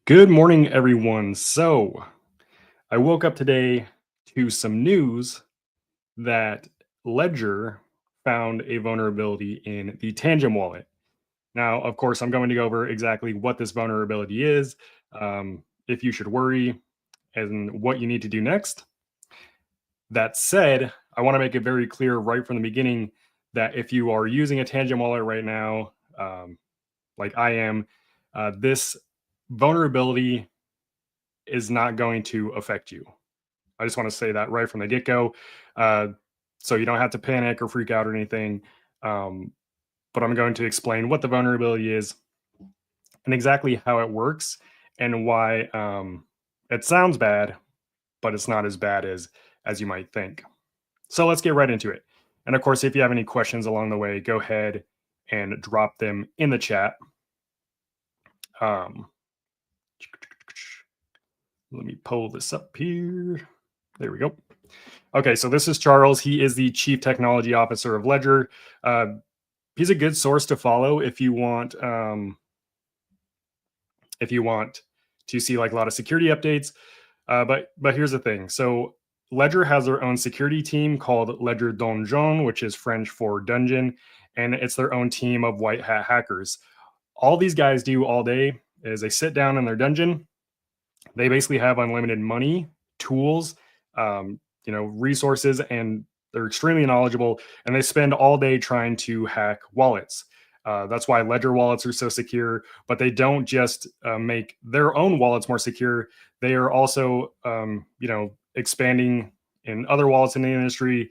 Good morning, everyone. So, I woke up today to some news that Ledger found a vulnerability in the Tangem wallet. Now, of course, I'm going to go over exactly what this vulnerability is, if you should worry, and what you need to do next. That said, I want to make it very clear right from the beginning that if you are using a Tangem wallet right now, like I am, this vulnerability is not going to affect you. I just want to say that right from the get go. Uh, so you don't have to panic or freak out or anything. Um, but I'm going to explain what the vulnerability is and exactly how it works and why it sounds bad, but it's not as bad as you might think. So let's get right into it. And of course, if you have any questions along the way, go ahead and drop them in the chat. Um, let me pull this up here. There we go. Okay, so this is Charles. He is the Chief Technology Officer of Ledger. He's a good source to follow if you want to see like a lot of security updates. But here's the thing. So Ledger has their own security team called Ledger Donjon, which is French for dungeon, and it's their own team of white hat hackers. All these guys do all day is they sit down in their dungeon. They basically have unlimited money, tools, resources, and they're extremely knowledgeable. And they spend all day trying to hack wallets. That's why Ledger wallets are so secure. But they don't just make their own wallets more secure. They are also, expanding in other wallets in the industry.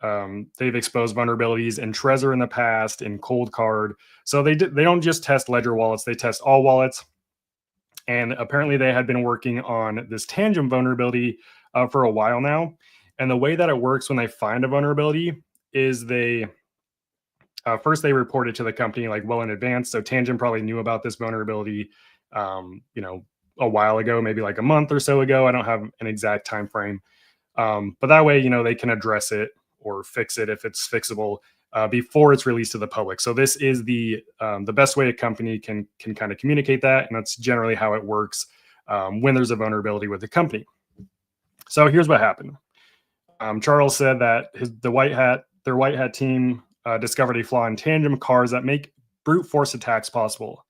They've exposed vulnerabilities in Trezor in the past, in Cold Card. So they don't just test Ledger wallets; they test all wallets. And apparently, they had been working on this Tangem vulnerability for a while now. And the way that it works when they find a vulnerability is they first they report it to the company like well in advance. So Tangem probably knew about this vulnerability, a while ago, maybe like a month or so ago. I don't have an exact time frame, but that way, they can address it or fix it if it's fixable before it's released to the public. So this is the best way a company can kind of communicate that, and that's generally how it works when there's a vulnerability with the company. So here's what happened. Charles said that their white hat team discovered a flaw in Tangem cards that make brute force attacks possible.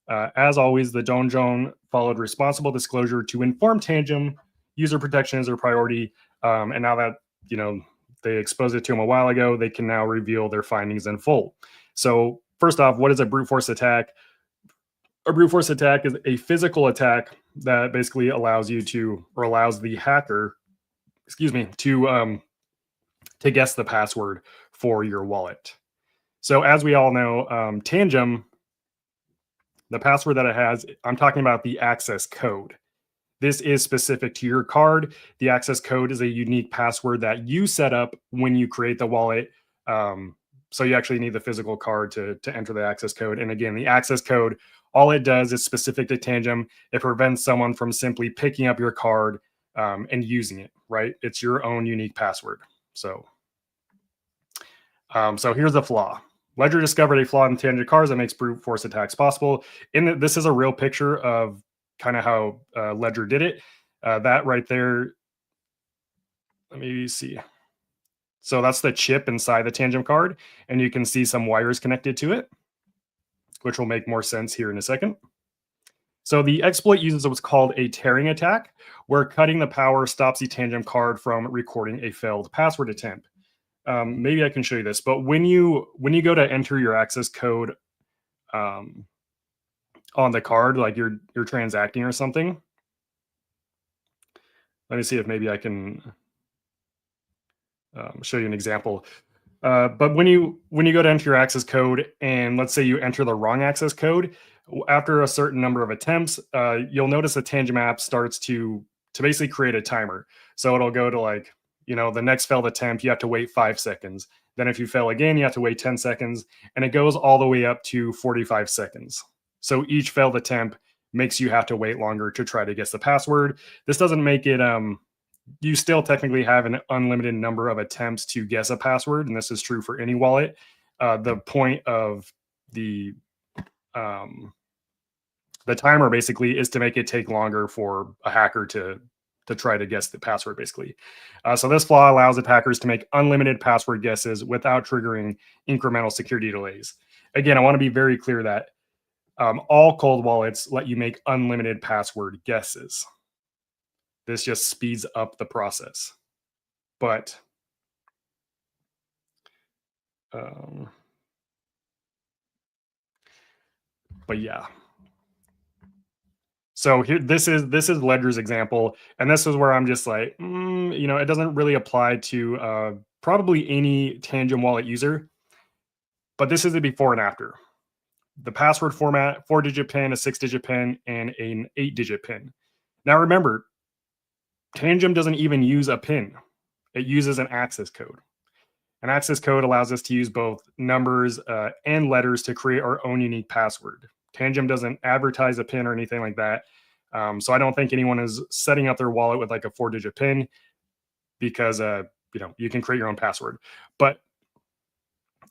As always, the Donjon followed responsible disclosure to inform Tangem user protection is their priority. And now that they exposed it to them a while ago, they can now reveal their findings in full. So first off, what is a brute force attack? A brute force attack is a physical attack that basically allows the hacker, to guess the password for your wallet. So as we all know, Tangem, the password that it has, I'm talking about the access code. This is specific to your card. The access code is a unique password that you set up when you create the wallet. So you actually need the physical card to enter the access code. And again, the access code, all it does is specific to Tangem. It prevents someone from simply picking up your card and using it, right? It's your own unique password. So here's the flaw. Ledger discovered a flaw in Tangem cards that makes brute force attacks possible. This is a real picture of kind of how Ledger did it. That right there, let me see. So that's the chip inside the Tangem card, and you can see some wires connected to it, which will make more sense here in a second. So the exploit uses what's called a tearing attack, where cutting the power stops the Tangem card from recording a failed password attempt. Maybe I can show you this, but when you go to enter your access code on the card, like you're transacting or something. Let me see if maybe I can show you an example. But when you go to enter your access code, and let's say you enter the wrong access code, after a certain number of attempts, you'll notice the Tangem app starts to basically create a timer. So it'll go to like, the next failed attempt, you have to wait 5 seconds. Then if you fail again, you have to wait 10 seconds, and it goes all the way up to 45 seconds. So each failed attempt makes you have to wait longer to try to guess the password. This doesn't make it, you still technically have an unlimited number of attempts to guess a password, and this is true for any wallet. The point of the The timer basically is to make it take longer for a hacker to try to guess the password, basically. So this flaw allows attackers to make unlimited password guesses without triggering incremental security delays. Again, I want to be very clear that all cold wallets let you make unlimited password guesses. This just speeds up the process. But um, but yeah. So here, this is Ledger's example, and this is where I'm just like, it doesn't really apply to probably any Tangem wallet user, but this is the before and after. The password format: 4-digit PIN, a 6-digit PIN, and an 8-digit PIN. Now remember, Tangem doesn't even use a PIN; it uses an access code. An access code allows us to use both numbers and letters to create our own unique password. Tangem doesn't advertise a PIN or anything like that. So I don't think anyone is setting up their wallet with like a 4-digit PIN because you can create your own password. But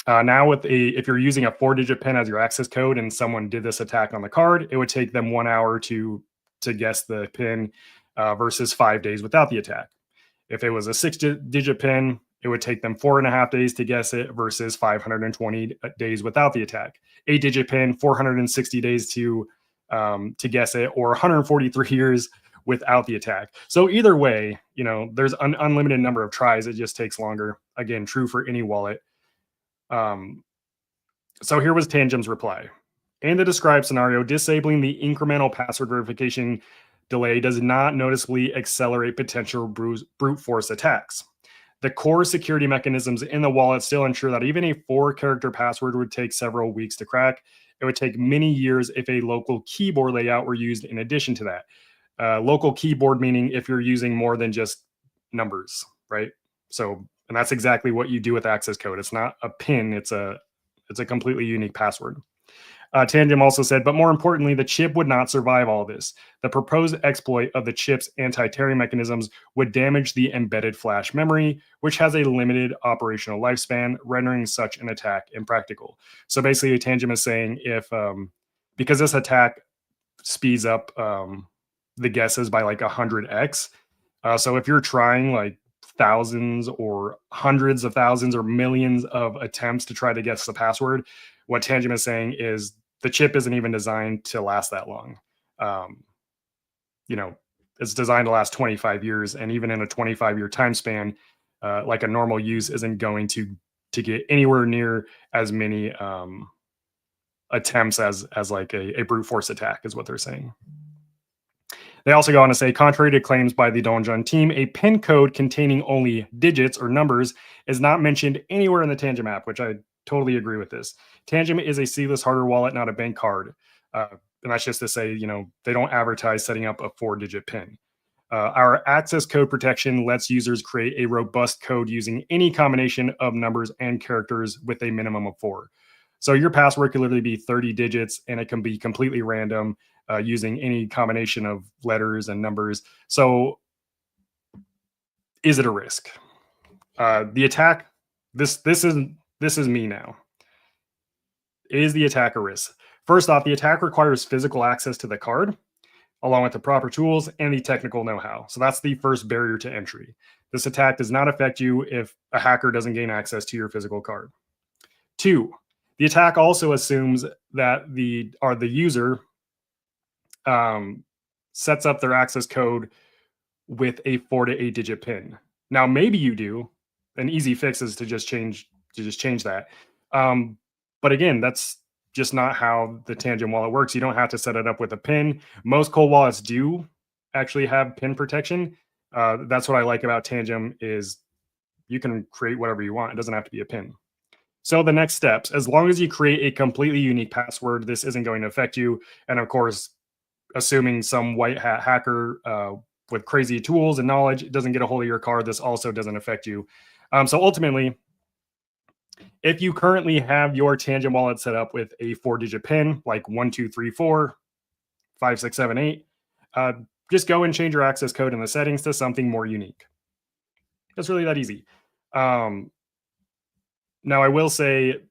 now if you're using a 4-digit PIN as your access code and someone did this attack on the card, it would take them 1 hour to guess the PIN versus 5 days without the attack. If it was a 6-digit PIN, it would take them 4.5 days to guess it versus 520 days without the attack. 8-digit PIN, 460 days to guess it, or 143 years without the attack. So either way, there's an unlimited number of tries. It just takes longer. Again, true for any wallet. So here was Tangem's reply. In the described scenario, disabling the incremental password verification delay does not noticeably accelerate potential brute force attacks. The core security mechanisms in the wallet still ensure that even a 4-character password would take several weeks to crack. It would take many years if a local keyboard layout were used in addition to that. Local keyboard meaning if you're using more than just numbers, right? So, and that's exactly what you do with access code. It's not a PIN, it's a completely unique password. Tangem also said, but more importantly, the chip would not survive all this. The proposed exploit of the chip's anti-tearing mechanisms would damage the embedded flash memory, which has a limited operational lifespan, rendering such an attack impractical. So basically, Tangem is saying because this attack speeds up the guesses by like 100x. So if you're trying like thousands or hundreds of thousands or millions of attempts to try to guess the password, what Tangem is saying is the chip isn't even designed to last that long. It's designed to last 25 years, and even in a 25-year time span, like a normal use isn't going to get anywhere near as many attempts as like a brute force attack is what they're saying. They also go on to say, contrary to claims by the Donjon team, a PIN code containing only digits or numbers is not mentioned anywhere in the Tangem app, which I totally agree with this. Tangem is a seedless hardware wallet, not a bank card. And that's just to say, they don't advertise setting up a 4-digit PIN. Our access code protection lets users create a robust code using any combination of numbers and characters with a minimum of 4. So your password could literally be 30 digits, and it can be completely random using any combination of letters and numbers. So is it a risk? The attack, this is me now. Is the attack a risk? First off, the attack requires physical access to the card, along with the proper tools and the technical know-how. So that's the first barrier to entry. This attack does not affect you if a hacker doesn't gain access to your physical card. 2, the attack also assumes that the user sets up their access code with a 4 to 8-digit PIN. Now, maybe you do. An easy fix is to just change that. But again, that's just not how the Tangem wallet works. You don't have to set it up with a PIN. Most cold wallets do actually have PIN protection. That's what I like about Tangem is you can create whatever you want. It doesn't have to be a PIN. So the next steps, as long as you create a completely unique password, this isn't going to affect you. And of course, assuming some white hat hacker with crazy tools and knowledge doesn't get a hold of your card, this also doesn't affect you. So ultimately, if you currently have your Tangem wallet set up with a 4-digit PIN, like 1234 5678, just go and change your access code in the settings to something more unique. It's really that easy. Now, I will say,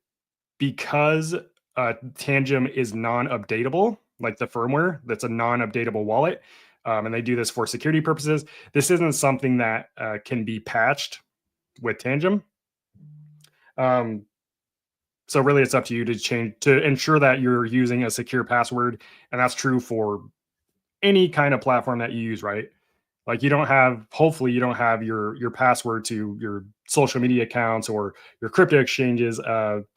because Tangem is non-updatable, like the firmware that's a non-updatable wallet. And they do this for security purposes. This isn't something that can be patched with Tangem. So really, it's up to you to change to ensure that you're using a secure password, and that's true for any kind of platform that you use, right? Like you don't have, hopefully, you don't have your password to your social media accounts or your crypto exchanges,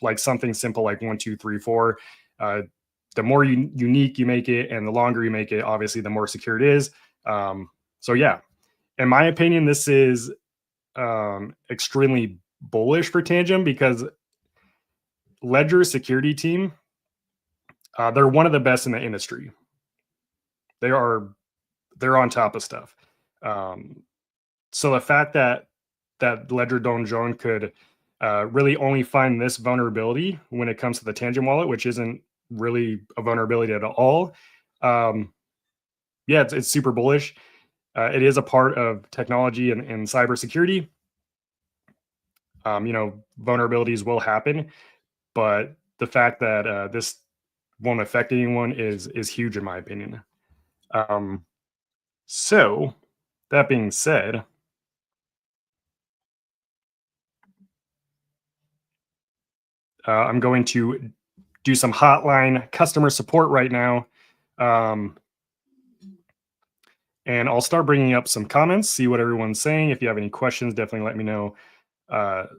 like something simple like 1234. Uh, the more unique you make it, and the longer you make it, obviously, the more secure it is. So yeah, in my opinion, this is extremely bullish for Tangem because Ledger's security team, they're one of the best in the industry. They are they're on top of stuff. Um, so the fact that Ledger Donjon could really only find this vulnerability when it comes to the Tangent wallet, which isn't really a vulnerability at all. Yeah, it's super bullish. It is a part of technology and cybersecurity. Vulnerabilities will happen, but the fact that this won't affect anyone is huge in my opinion. So that being said, I'm going to do some hotline customer support right now. And I'll start bringing up some comments, see what everyone's saying. If you have any questions, definitely let me know. On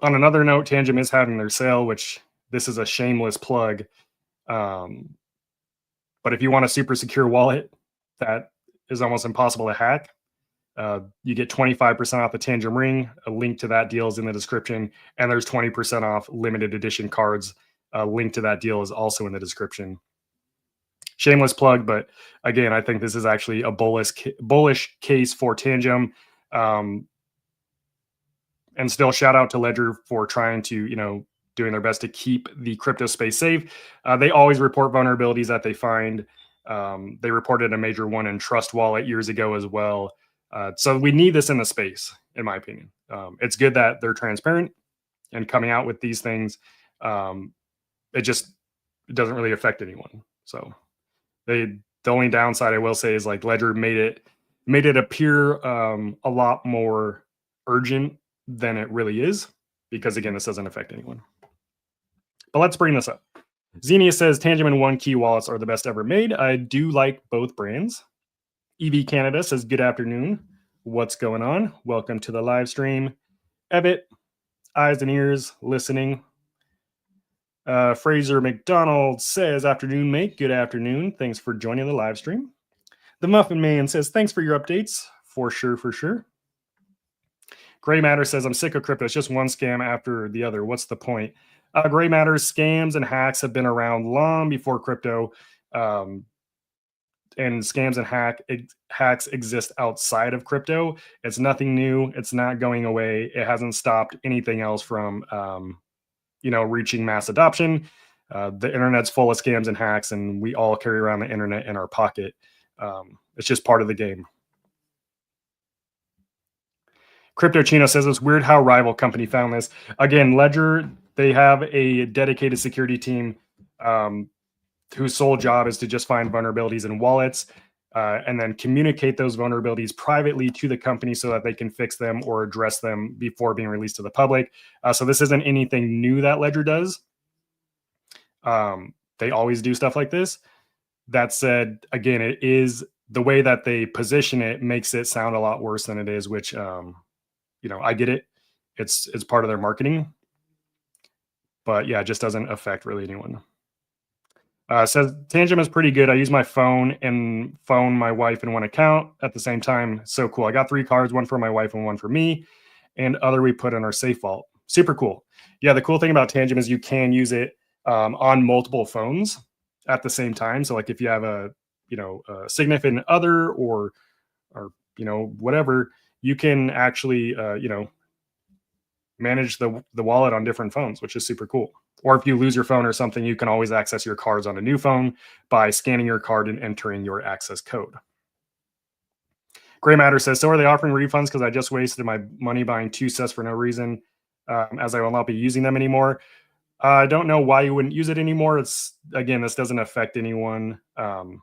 another note, Tangem is having their sale, which this is a shameless plug. But if you want a super secure wallet that is almost impossible to hack, you get 25% off the Tangem ring. A link to that deal is in the description. And there's 20% off limited edition cards. A link to that deal is also in the description. Shameless plug, but again, I think this is actually a bullish case for Tangem. And still shout out to Ledger for trying to, doing their best to keep the crypto space safe. They always report vulnerabilities that they find. They reported a major one in Trust Wallet years ago as well. So we need this in the space, in my opinion. It's good that they're transparent and coming out with these things. It doesn't really affect anyone. So the only downside I will say is like Ledger made it appear a lot more urgent than it really is, because again, this doesn't affect anyone. But let's bring this up. Xenia says Tangem and One Key wallets are the best ever made. I do like both brands. EV Canada says good afternoon. What's going on? Welcome to the live stream. Ebbit, eyes and ears, listening. Fraser McDonald says afternoon, mate. Good afternoon. Thanks for joining the live stream. The Muffin Man says thanks for your updates. For sure. Gray Matter says, I'm sick of crypto. It's just one scam after the other. What's the point? Gray Matter, scams and hacks have been around long before crypto. And scams and hacks exist outside of crypto. It's nothing new. It's not going away. It hasn't stopped anything else from, reaching mass adoption. The internet's full of scams and hacks, and we all carry around the internet in our pocket. It's just part of the game. Crypto Chino says it's weird how rival company found this. Again, Ledger, they have a dedicated security team whose sole job is to just find vulnerabilities in wallets and then communicate those vulnerabilities privately to the company so that they can fix them or address them before being released to the public. So this isn't anything new that Ledger does. They always do stuff like this. That said, again, it is the way that they position it makes it sound a lot worse than it is, which I get it. It's part of their marketing, but yeah, it just doesn't affect really anyone. Says Tangem is pretty good. I use my phone and phone my wife in one account at the same time. So cool. I got 3 cards, one for my wife and one for me, and other we put in our safe vault. Super cool. Yeah, the cool thing about Tangem is you can use it on multiple phones at the same time. So like if you have a significant other or whatever, you can actually manage the wallet on different phones, which is super cool. Or if you lose your phone or something, you can always access your cards on a new phone by scanning your card and entering your access code. Gray Matter says, so are they offering refunds? Because I just wasted my money buying 2 sets for no reason, as I will not be using them anymore. I don't know why you wouldn't use it anymore. It's again, this doesn't affect anyone. And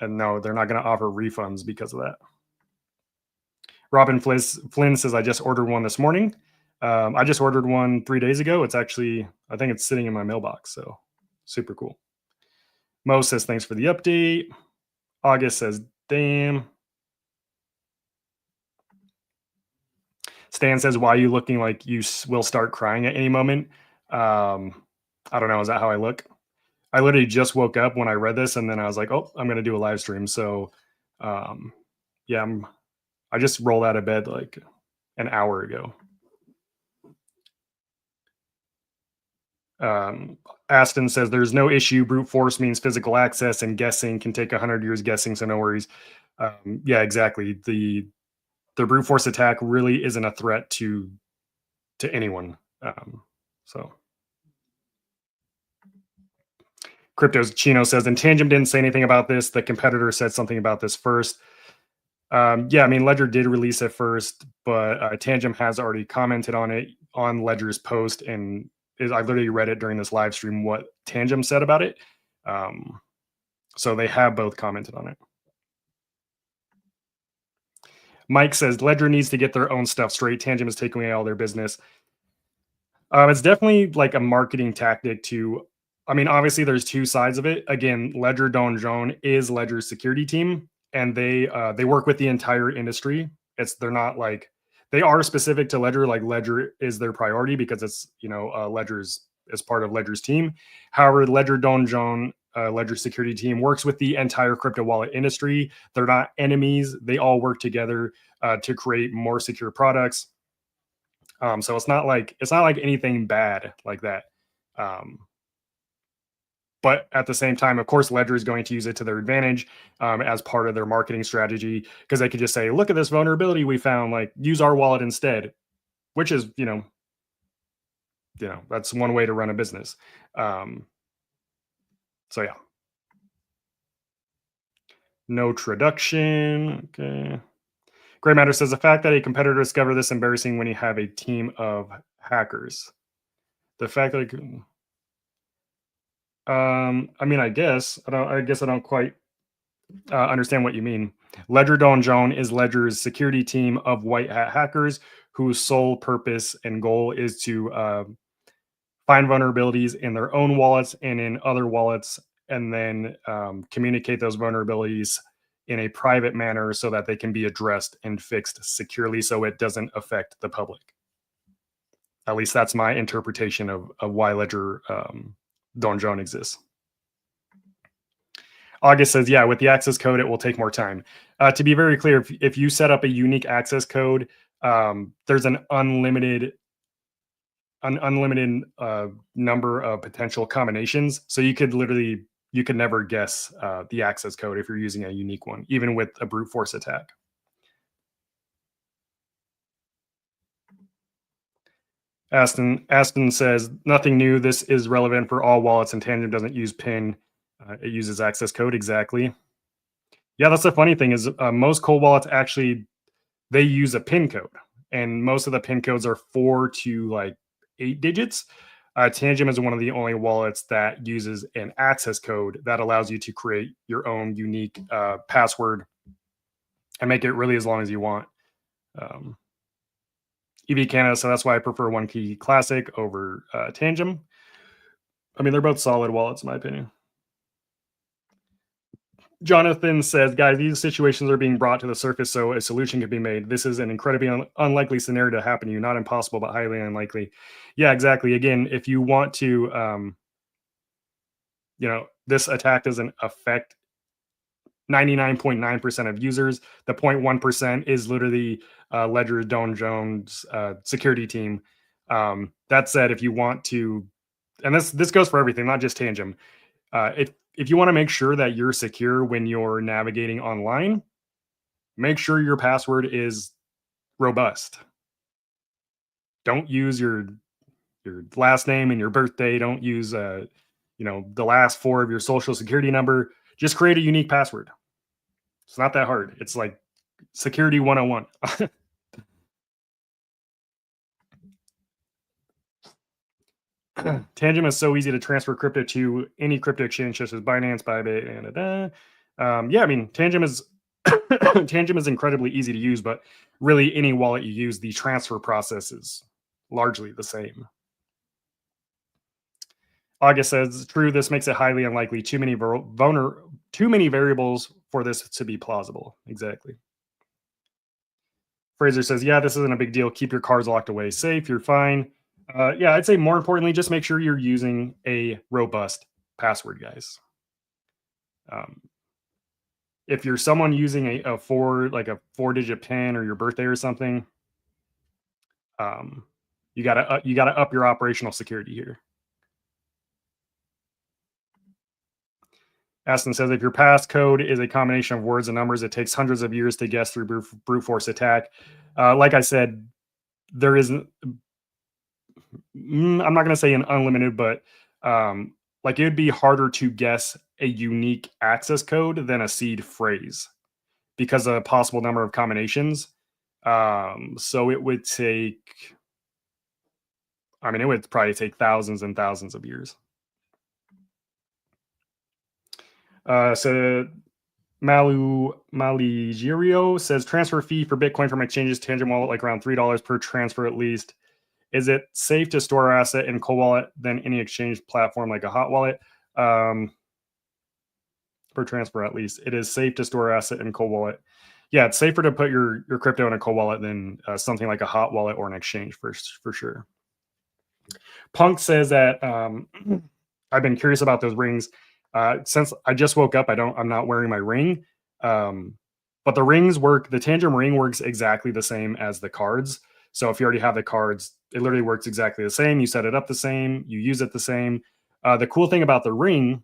no, they're not going to offer refunds because of that. Robin Flynn says, I just ordered one this morning. I just ordered one 3 days ago. It's actually, I think it's sitting in my mailbox. So super cool. Mo says, thanks for the update. August says, damn. Stan says, why are you looking like you will start crying at any moment? I don't know. Is that how I look? I literally just woke up when I read this, and then I was like, oh, I'm going to do a live stream. So, yeah, I just rolled out of bed like an hour ago. Aston says there's no issue. Brute force means physical access, and guessing can take 100 years guessing, so no worries. Yeah, exactly. The brute force attack really isn't a threat to anyone. So Crypto's Chino says, and Tangem didn't say anything about this. The competitor said something about this first. Yeah, I mean, Ledger did release it first, but Tangem has already commented on it on Ledger's post, and I literally read it during this live stream what Tangem said about it. So they have both commented on it. Mike says Ledger needs to get their own stuff straight. Tangem is taking away all their business. It's definitely like a marketing tactic to. I mean, obviously, there's two sides of it. Again, Ledger Donjon is Ledger's security team, and they work with the entire industry. They're not like they are specific to Ledger. Like Ledger is their priority because it's Ledger's as part of Ledger's team. However, Ledger Donjon, Ledger security team works with the entire crypto wallet industry. They're not enemies. They all work together to create more secure products. So it's not like anything bad like that. But at the same time, of course, Ledger is going to use it to their advantage as part of their marketing strategy because they could just say, "Look at this vulnerability we found. Like, use our wallet instead," which is, that's one way to run a business. So yeah, no traduction. Okay. Gray Matter says the fact that a competitor discovered this embarrassing when you have a team of hackers. The fact that I mean, I guess I guess I don't quite understand what you mean. Ledger Donjon is Ledger's security team of white hat hackers whose sole purpose and goal is to find vulnerabilities in their own wallets and in other wallets, and then communicate those vulnerabilities in a private manner so that they can be addressed and fixed securely so it doesn't affect the public. At least that's my interpretation of why Ledger Donjon exists. August says, yeah, with the access code, it will take more time. To be very clear, if you set up a unique access code, there's an unlimited number of potential combinations. So you could never guess the access code if you're using a unique one, even with a brute force attack. Aston says, nothing new. This is relevant for all wallets, and Tangem doesn't use PIN. It uses access code. Exactly. Yeah, that's the funny thing is most cold wallets actually, they use a PIN code, and most of the PIN codes are 4 to like 8 digits. Tangem is one of the only wallets that uses an access code that allows you to create your own unique password and make it really as long as you want. EV Canada, so that's why I prefer One Key Classic over Tangem. I mean, they're both solid wallets, in my opinion. Jonathan says, guys, these situations are being brought to the surface so a solution can be made. This is an incredibly unlikely scenario to happen to you. Not impossible, but highly unlikely. Yeah, exactly. Again, if you want to, this attack doesn't affect 99.9% of users. The 0.1% is literally Ledger Donjon's security team. That said, if you want to, and this goes for everything, not just Tangem. If you want to make sure that you're secure when you're navigating online, make sure your password is robust. Don't use your last name and your birthday. Don't use the last 4 of your social security number. Just create a unique password. It's not that hard. It's like security 101. Tangem is so easy to transfer crypto to any crypto exchange such as Binance, Bybit, and yeah, I mean, Tangem is Tangem is incredibly easy to use, but really any wallet you use, the transfer process is largely the same. August says, "True. This makes it highly unlikely. Too many variables for this to be plausible." Exactly. Fraser says, "Yeah, this isn't a big deal. Keep your cards locked away safe. You're fine." Yeah, I'd say more importantly, just make sure you're using a robust password, guys. Um, if you're someone using like a 4-digit pin or your birthday or something, um, you gotta up your operational security here. Aston says, if your passcode is a combination of words and numbers, it takes hundreds of years to guess through brute force attack. Like I said, there isn't. I'm not going to say an unlimited, but like it would be harder to guess a unique access code than a seed phrase because of a possible number of combinations. So it would take. I mean, it would probably take thousands and thousands of years. So Maligerio says transfer fee for Bitcoin from exchanges to Tangem wallet like around $3 per transfer at least. Is it safe to store our asset in cold wallet than any exchange platform like a hot wallet? Per transfer at least. It is safe to store asset in cold wallet. Yeah, it's safer to put your crypto in a cold wallet than something like a hot wallet or an exchange for sure. Punk says that I've been curious about those rings. Since I just woke up, I'm not wearing my ring. But the rings work, the Tangem ring works exactly the same as the cards. So if you already have the cards, it literally works exactly the same. You set it up the same, you use it the same. The cool thing about the ring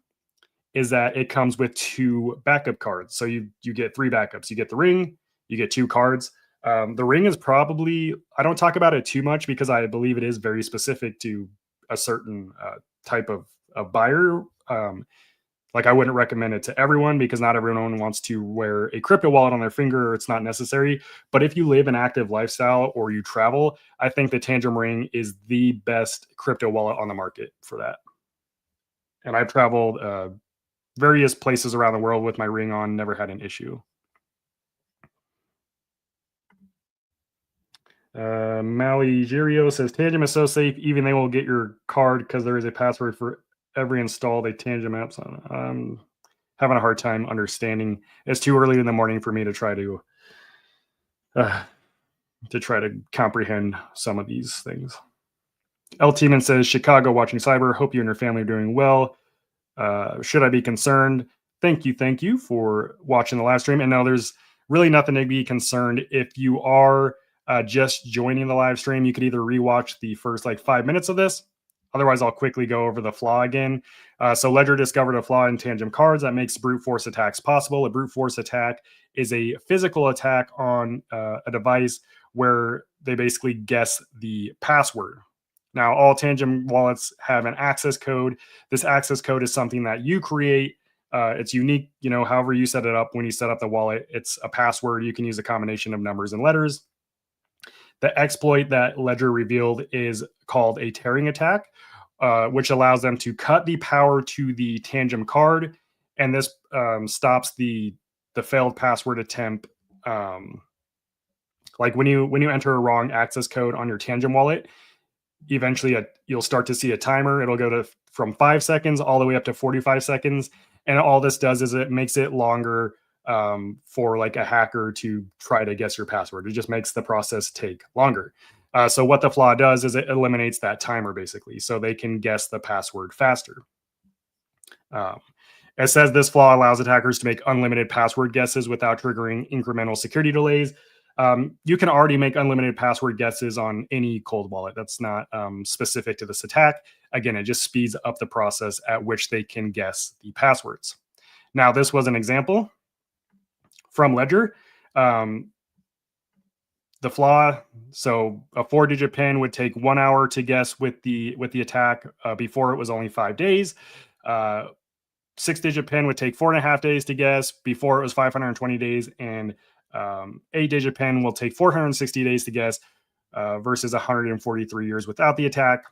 is that it comes with 2 backup cards. So you get 3 backups. You get the ring, you get 2 cards. The ring is probably, I don't talk about it too much because I believe it is very specific to a certain type of buyer. Like I wouldn't recommend it to everyone because not everyone wants to wear a crypto wallet on their finger, or it's not necessary. But if you live an active lifestyle or you travel, I think the Tangem ring is the best crypto wallet on the market for that. And I've traveled various places around the world with my ring on, never had an issue. Maligerio says Tangem is so safe, even they will get your card because there is a password for every installed a Tangem apps on. Having a hard time understanding. It's too early in the morning for me to try to comprehend some of these things. L. Tiemann says, Chicago watching Cyber. Hope you and your family are doing well. Should I be concerned? Thank you for watching the live stream. And no, there's really nothing to be concerned. If you are just joining the live stream, you could either rewatch the first like 5 minutes of this. Otherwise, I'll quickly go over the flaw again. So Ledger discovered a flaw in Tangem cards that makes brute force attacks possible. A brute force attack is a physical attack on a device where they basically guess the password. Now, all Tangem wallets have an access code. This access code is something that you create. It's unique, however you set it up. When you set up the wallet, it's a password. You can use a combination of numbers and letters. The exploit that Ledger revealed is called a tearing attack, which allows them to cut the power to the Tangem card, and this stops the failed password attempt. Like when you enter a wrong access code on your Tangem wallet, eventually you'll start to see a timer. It'll go from 5 seconds all the way up to 45 seconds, and all this does is it makes it longer for like a hacker to try to guess your password. It just makes the process take longer. So what the flaw does is it eliminates that timer basically, so they can guess the password faster. It says this flaw allows attackers to make unlimited password guesses without triggering incremental security delays. You can already make unlimited password guesses on any cold wallet. That's not specific to this attack. Again, it just speeds up the process at which they can guess the passwords. Now, this was an example from Ledger. The flaw, so a 4-digit pin would take 1 hour to guess with the attack. Before it was only 5 days. 6-digit pin would take 4.5 days to guess. Before it was 520 days, and 8-digit pin will take 460 days to guess versus 143 years without the attack.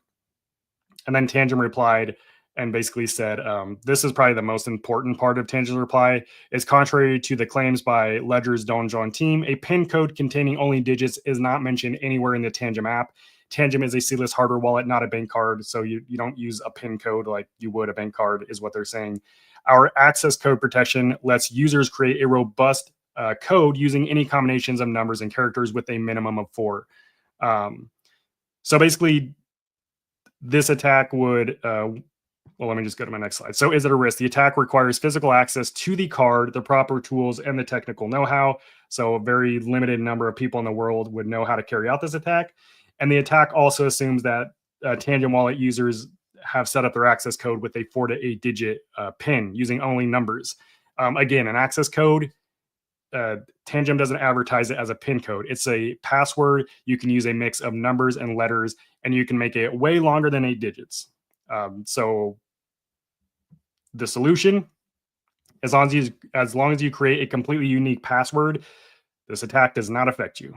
And then Tangem replied and basically said, this is probably the most important part of Tangem's reply, is contrary to the claims by Ledger's Donjon team, a PIN code containing only digits is not mentioned anywhere in the Tangem app. Tangem is a seedless hardware wallet, not a bank card. So you don't use a PIN code like you would a bank card, is what they're saying. Our access code protection lets users create a robust code using any combinations of numbers and characters with a minimum of 4. So basically, this attack would, well, let me just go to my next slide. So is it a risk? The attack requires physical access to the card, the proper tools, and the technical know-how. So a very limited number of people in the world would know how to carry out this attack. And the attack also assumes that Tangem wallet users have set up their access code with a 4 to 8 digit PIN using only numbers. Again, an access code, Tangem doesn't advertise it as a PIN code. It's a password. You can use a mix of numbers and letters, and you can make it way longer than 8 digits. So the solution, as long as you create a completely unique password, this attack does not affect you.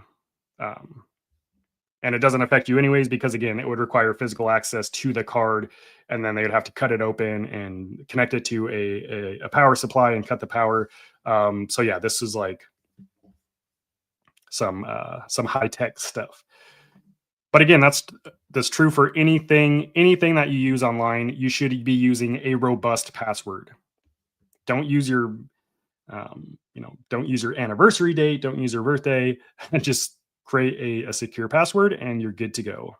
And it doesn't affect you anyways, because again, it would require physical access to the card, and then they would have to cut it open and connect it to a power supply and cut the power. So yeah, this is like some high-tech stuff. But again, that's true for anything that you use online. You should be using a robust password. Don't use your don't use your anniversary date, don't use your birthday. Just create a secure password and you're good to go.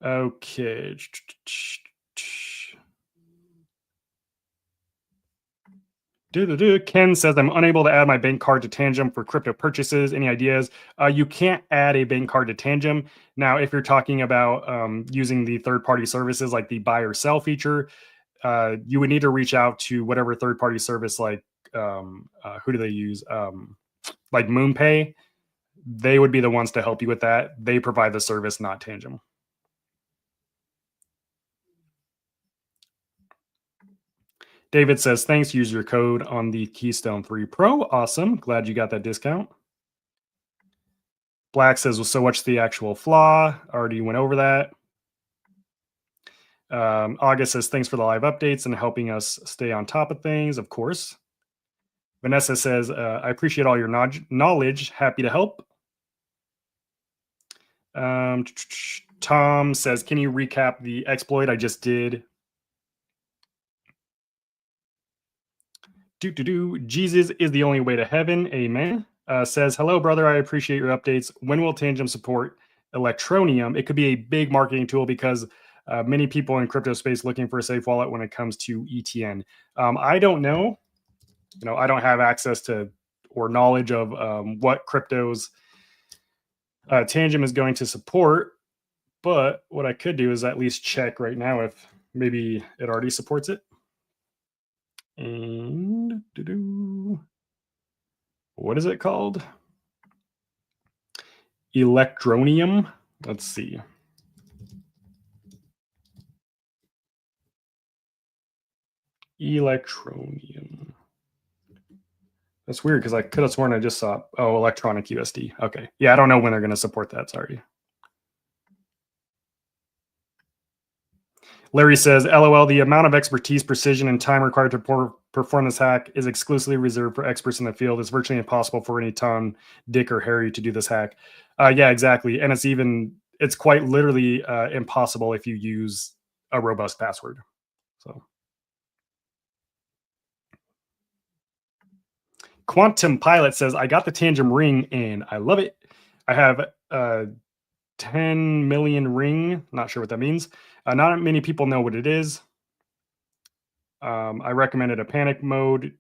Okay. Ken says, I'm unable to add my bank card to Tangem for crypto purchases. Any ideas? You can't add a bank card to Tangem. Now, if you're talking about using the third-party services like the buy or sell feature, you would need to reach out to whatever third-party service, like who do they use? Like MoonPay. They would be the ones to help you with that. They provide the service, not Tangem. David says, thanks. Use your code on the Keystone 3 Pro. Awesome. Glad you got that discount. Black says, well, so what's the actual flaw? Already went over that. August says, thanks for the live updates and helping us stay on top of things, of course. Vanessa says, I appreciate all your knowledge. Happy to help. Tom says, can you recap the exploit I just did? Jesus is the only way to heaven. Amen. Says, hello, brother. I appreciate your updates. When will Tangem support Electronium? It could be a big marketing tool because many people in crypto space looking for a safe wallet when it comes to ETN. I don't know. I don't have access to or knowledge of what cryptos Tangem is going to support. But what I could do is at least check right now if maybe it already supports it. And what is it called? Electronium. Let's see. Electronium. That's weird because I could have sworn I just saw, electronic USD. Okay. Yeah, I don't know when they're going to support that. Sorry. Larry says, LOL, the amount of expertise, precision, and time required to perform this hack is exclusively reserved for experts in the field. It's virtually impossible for any Tom, Dick, or Harry to do this hack. Yeah, exactly. And it's quite literally impossible if you use a robust password. So, Quantum Pilot says, I got the Tangem ring and I love it. I have 10 million ring. Not sure what that means. Not many people know what it is. I recommended a panic mode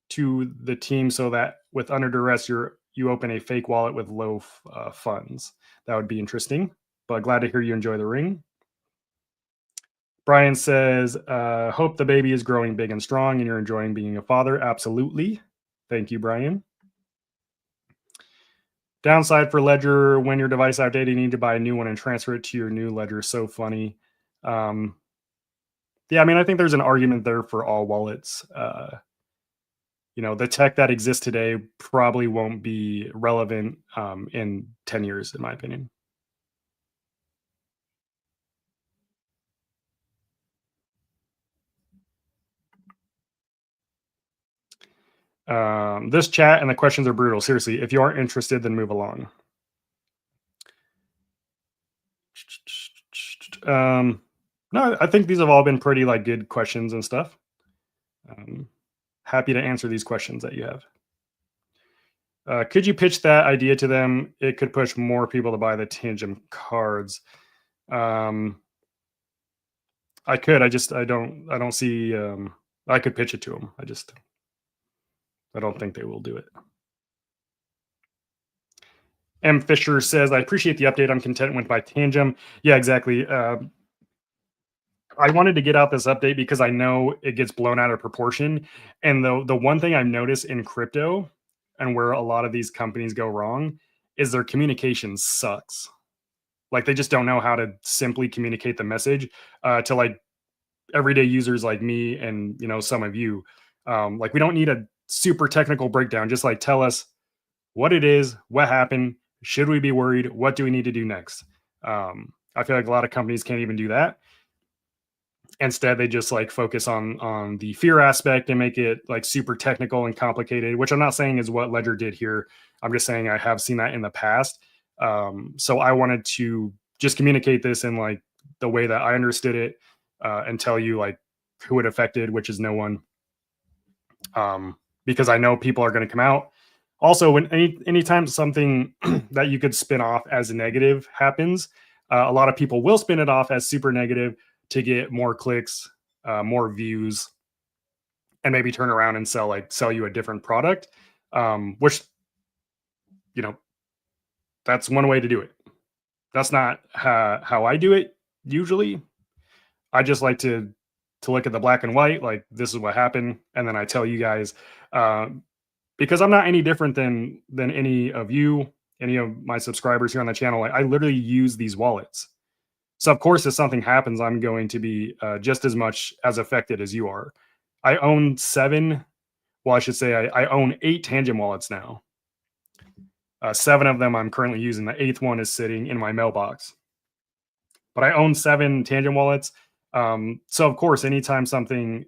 to the team so that with under duress, you open a fake wallet with low funds. That would be interesting, but glad to hear you enjoy the ring. Brian says, hope the baby is growing big and strong and you're enjoying being a father. Absolutely. Thank you, Brian. Downside for Ledger, when your device outdated, you need to buy a new one and transfer it to your new Ledger. So funny. Yeah, I mean, I think there's an argument there for all wallets. The tech that exists today probably won't be relevant in 10 years, in my opinion. This chat and the questions are brutal. Seriously, if you aren't interested, then move along. No, I think these have all been pretty like good questions and stuff. Um, Happy to answer these questions that you have. Could you pitch that idea to them? It could push more people to buy the Tangem cards. Um, I could. I don't see. I could pitch it to them. I don't think they will do it. M. Fisher says, I appreciate the update. I'm content with my Tangem. Yeah, exactly. I wanted to get out this update because I know it gets blown out of proportion. And the one thing I've noticed in crypto and where a lot of these companies go wrong is their communication sucks. Like they just don't know how to simply communicate the message to like everyday users like me and some of you. Like we don't need a super technical breakdown. Just like tell us what it is, what happened, should we be worried, what do we need to do next. I feel like a lot of companies can't even do that. Instead, they just like focus on the fear aspect and make it like super technical and complicated, which I'm not saying is what Ledger did here. I'm just saying I have seen that in the past. So I wanted to just communicate this in like the way that I understood it, and tell you like who it affected, which is no one. Because I know people are going to come out. Also, when anytime something that you could spin off as a negative happens, a lot of people will spin it off as super negative to get more clicks, more views, and maybe turn around and sell you a different product. Which you know that's one way to do it. That's not how I do it usually. I just like to look at the black and white, like this is what happened, and then I tell you guys, because I'm not any different than any of you, any of my subscribers here on the channel. I literally use these wallets. So of course, if something happens, I'm going to be just as much as affected as you are. I own seven. Well, I should say I own 8 Tangem wallets now. 7 of them I'm currently using. The 8th one is sitting in my mailbox. But I own 7 Tangem wallets. So of course, anytime something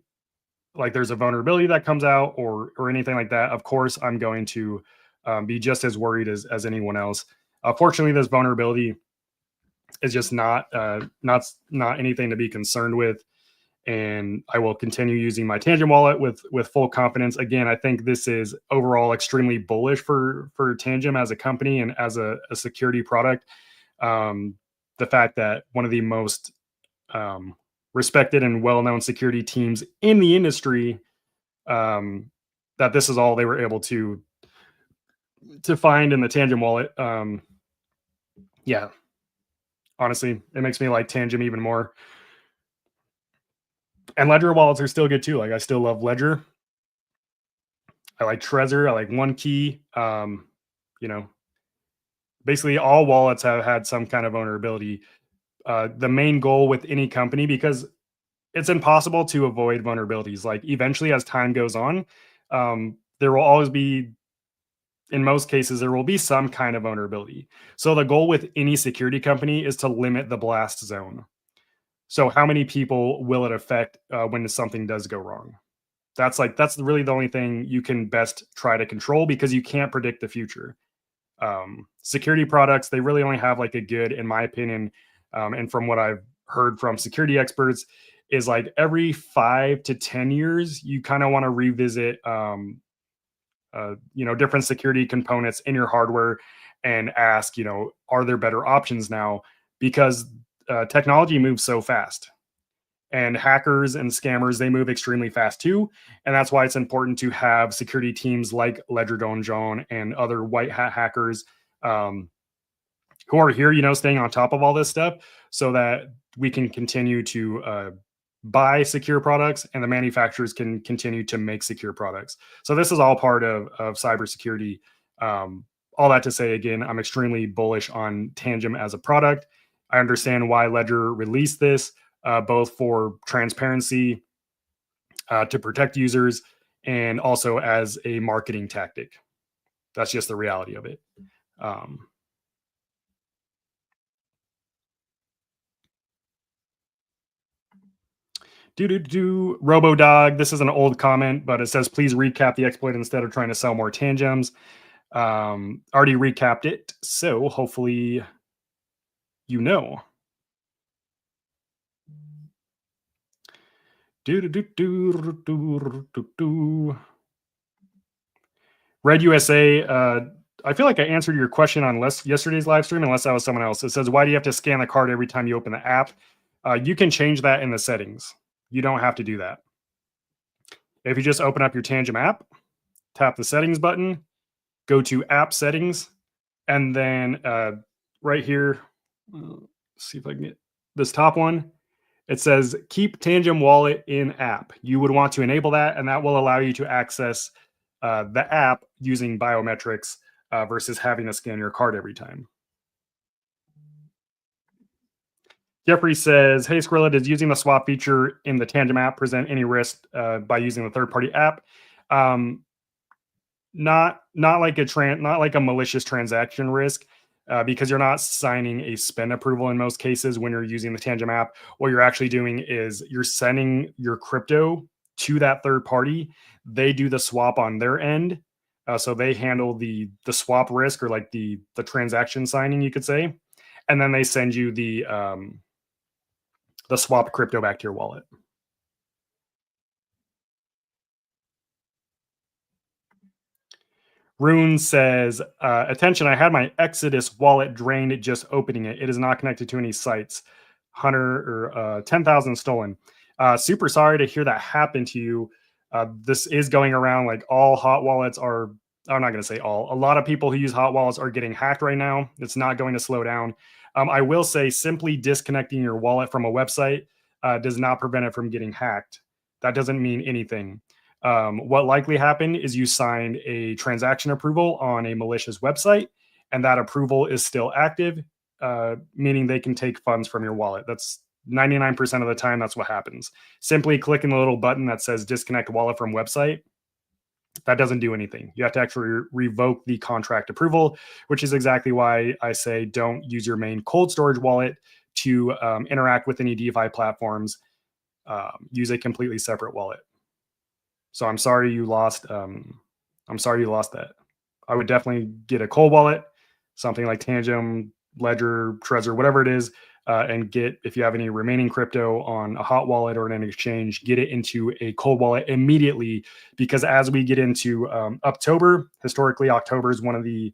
like there's a vulnerability that comes out or anything like that, of course I'm going to be just as worried as anyone else. Fortunately, this vulnerability is just not anything to be concerned with, and I will continue using my Tangent wallet with full confidence. Again, I think this is overall extremely bullish for Tangem as a company and as a security product. The fact that one of the most respected and well-known security teams in the industry, that this is all they were able to find in the Tangem wallet. Yeah, honestly, it makes me like Tangem even more. And Ledger wallets are still good too. Like I still love Ledger. I like Trezor. I like OneKey. You know, basically all wallets have had some kind of vulnerability. The main goal with any company, because it's impossible to avoid vulnerabilities. Like eventually, as time goes on, there will always be, in most cases, there will be some kind of vulnerability. So the goal with any security company is to limit the blast zone. So how many people will it affect when something does go wrong? That's really the only thing you can best try to control, because you can't predict the future. Security products, they really only have like a good, in my opinion, and from what I've heard from security experts, is like every 5 to 10 years, you kind of want to revisit, different security components in your hardware and ask, are there better options now? Because technology moves so fast, and hackers and scammers, they move extremely fast too. And that's why it's important to have security teams like Ledger Donjon and other white hat hackers, who are here, staying on top of all this stuff, so that we can continue to buy secure products and the manufacturers can continue to make secure products. So this is all part of cybersecurity. All that to say, again, I'm extremely bullish on Tangem as a product. I understand why Ledger released this, both for transparency, to protect users, and also as a marketing tactic. That's just the reality of it. Do RoboDog. This is an old comment, but it says please recap the exploit instead of trying to sell more tangems. Already recapped it, so hopefully you know. Red USA. I feel like I answered your question on yesterday's live stream, unless that was someone else. It says, why do you have to scan the card every time you open the app? You can change that in the settings. You don't have to do that. If you just open up your Tangem app, tap the settings button, go to app settings, and then right here, see if I can get this top one. It says keep Tangem wallet in app. You would want to enable that, and that will allow you to access the app using biometrics versus having to scan your card every time. Jeffrey says, hey, Skrilla, does using the swap feature in the Tangem app present any risk by using the third-party app? Not like a malicious transaction risk, because you're not signing a spend approval in most cases when you're using the Tangem app. What you're actually doing is you're sending your crypto to that third party. They do the swap on their end. So they handle the swap risk, or like the transaction signing, you could say. And then they send you the swapped crypto back to your wallet. Rune says, attention, I had my Exodus wallet drained just opening it. It is not connected to any sites. 10,000 stolen. Super sorry to hear that happen to you. This is going around, like all hot wallets are, I'm not going to say all. A lot of people who use hot wallets are getting hacked right now. It's not going to slow down. I will say simply disconnecting your wallet from a website does not prevent it from getting hacked. That doesn't mean anything. What likely happened is you signed a transaction approval on a malicious website, and that approval is still active, meaning they can take funds from your wallet. That's 99% of the time, that's what happens. Simply clicking the little button that says disconnect wallet from website, that doesn't do anything. You have to actually revoke the contract approval, which is exactly why I say don't use your main cold storage wallet to interact with any DeFi platforms. Use a completely separate wallet. So I'm sorry you lost. I'm sorry you lost that. I would definitely get a cold wallet, something like Tangem, Ledger, Trezor, whatever it is, and get, if you have any remaining crypto on a hot wallet or in an exchange, get it into a cold wallet immediately. Because as we get into October, historically October is one of the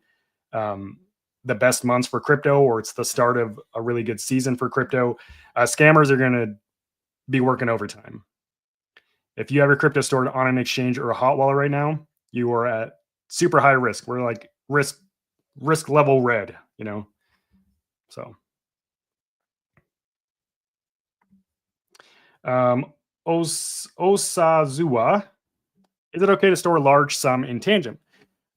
best months for crypto, or it's the start of a really good season for crypto. Scammers are going to be working overtime. If you have your crypto stored on an exchange or a hot wallet right now, you are at super high risk. We're like risk level red, you know? So, Osazuwa, is it okay to store a large sum in Tangem?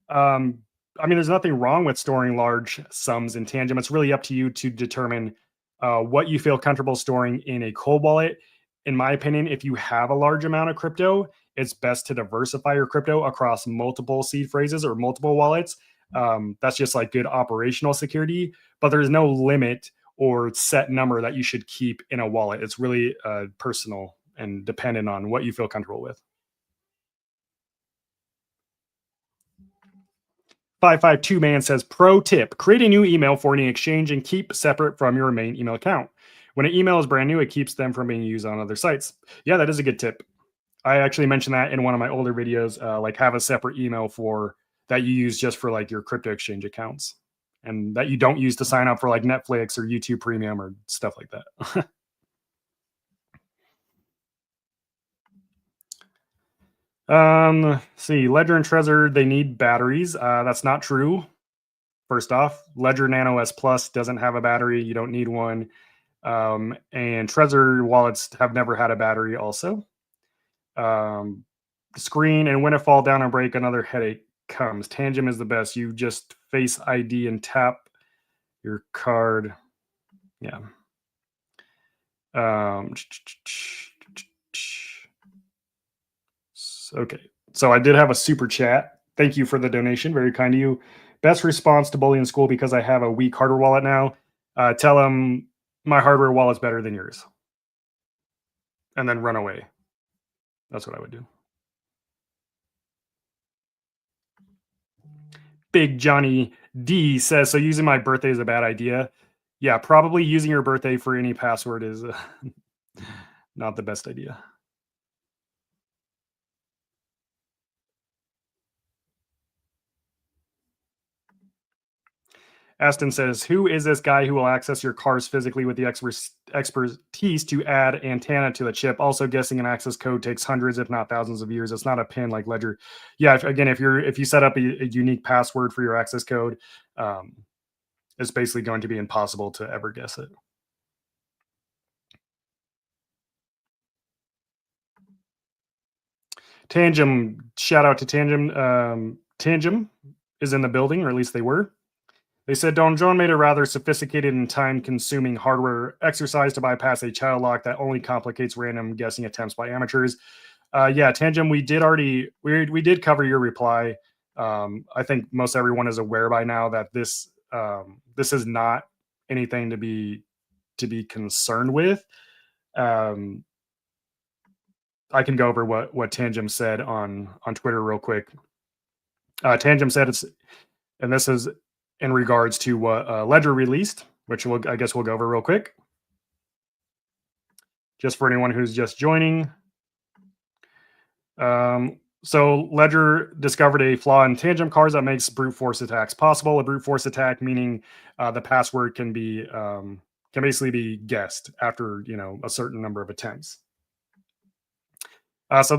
I mean, there's nothing wrong with storing large sums in Tangem. It's really up to you to determine what you feel comfortable storing in a cold wallet. In my opinion, if you have a large amount of crypto, it's best to diversify your crypto across multiple seed phrases or multiple wallets. That's just like good operational security, but there's no limit or set number that you should keep in a wallet. It's really personal and dependent on what you feel comfortable with. 552 man says, pro tip, create a new email for any exchange and keep separate from your main email account. When an email is brand new, it keeps them from being used on other sites. Yeah, that is a good tip. I actually mentioned that in one of my older videos, like have a separate email for that you use just for like your crypto exchange accounts, and that you don't use to sign up for like Netflix or YouTube Premium or stuff like that. See, Ledger and Trezor, they need batteries. That's not true. First off, Ledger Nano S Plus doesn't have a battery. You don't need one. And Trezor wallets have never had a battery also. Screen, and when it fall down and break, another headache comes. Tangem is the best. You just face ID and tap your card. Yeah. Okay. So I did have a super chat. Thank you for the donation. Very kind of you. Best response to bullying school because I have a weak hardware wallet now. Tell them my hardware wallet's better than yours. and then run away. That's what I would do. Big Johnny D says, so using my birthday is a bad idea. Yeah, probably using your birthday for any password is not the best idea. Aston says, who is this guy who will access your cars physically with the expertise to add antenna to the chip? Also guessing an access code takes hundreds, if not thousands of years. It's not a pin like Ledger. Yeah, again, if you set up a unique password for your access code, um, it's basically going to be impossible to ever guess it. Tangem, shout out to Tangem. Tangem is in the building, or at least they were. They said Don John made a rather sophisticated and time-consuming hardware exercise to bypass a child lock that only complicates random guessing attempts by amateurs. Yeah, Tangem, we did cover your reply. I think most everyone is aware by now that this is not anything to be concerned with. Um, I can go over what Tangem said on Twitter real quick. Tangem said and this is in regards to what Ledger released, which I guess we'll go over real quick, just for anyone who's just joining. So Ledger discovered a flaw in Tangem cards that makes brute force attacks possible. A brute force attack meaning the password can basically be guessed after a certain number of attempts. So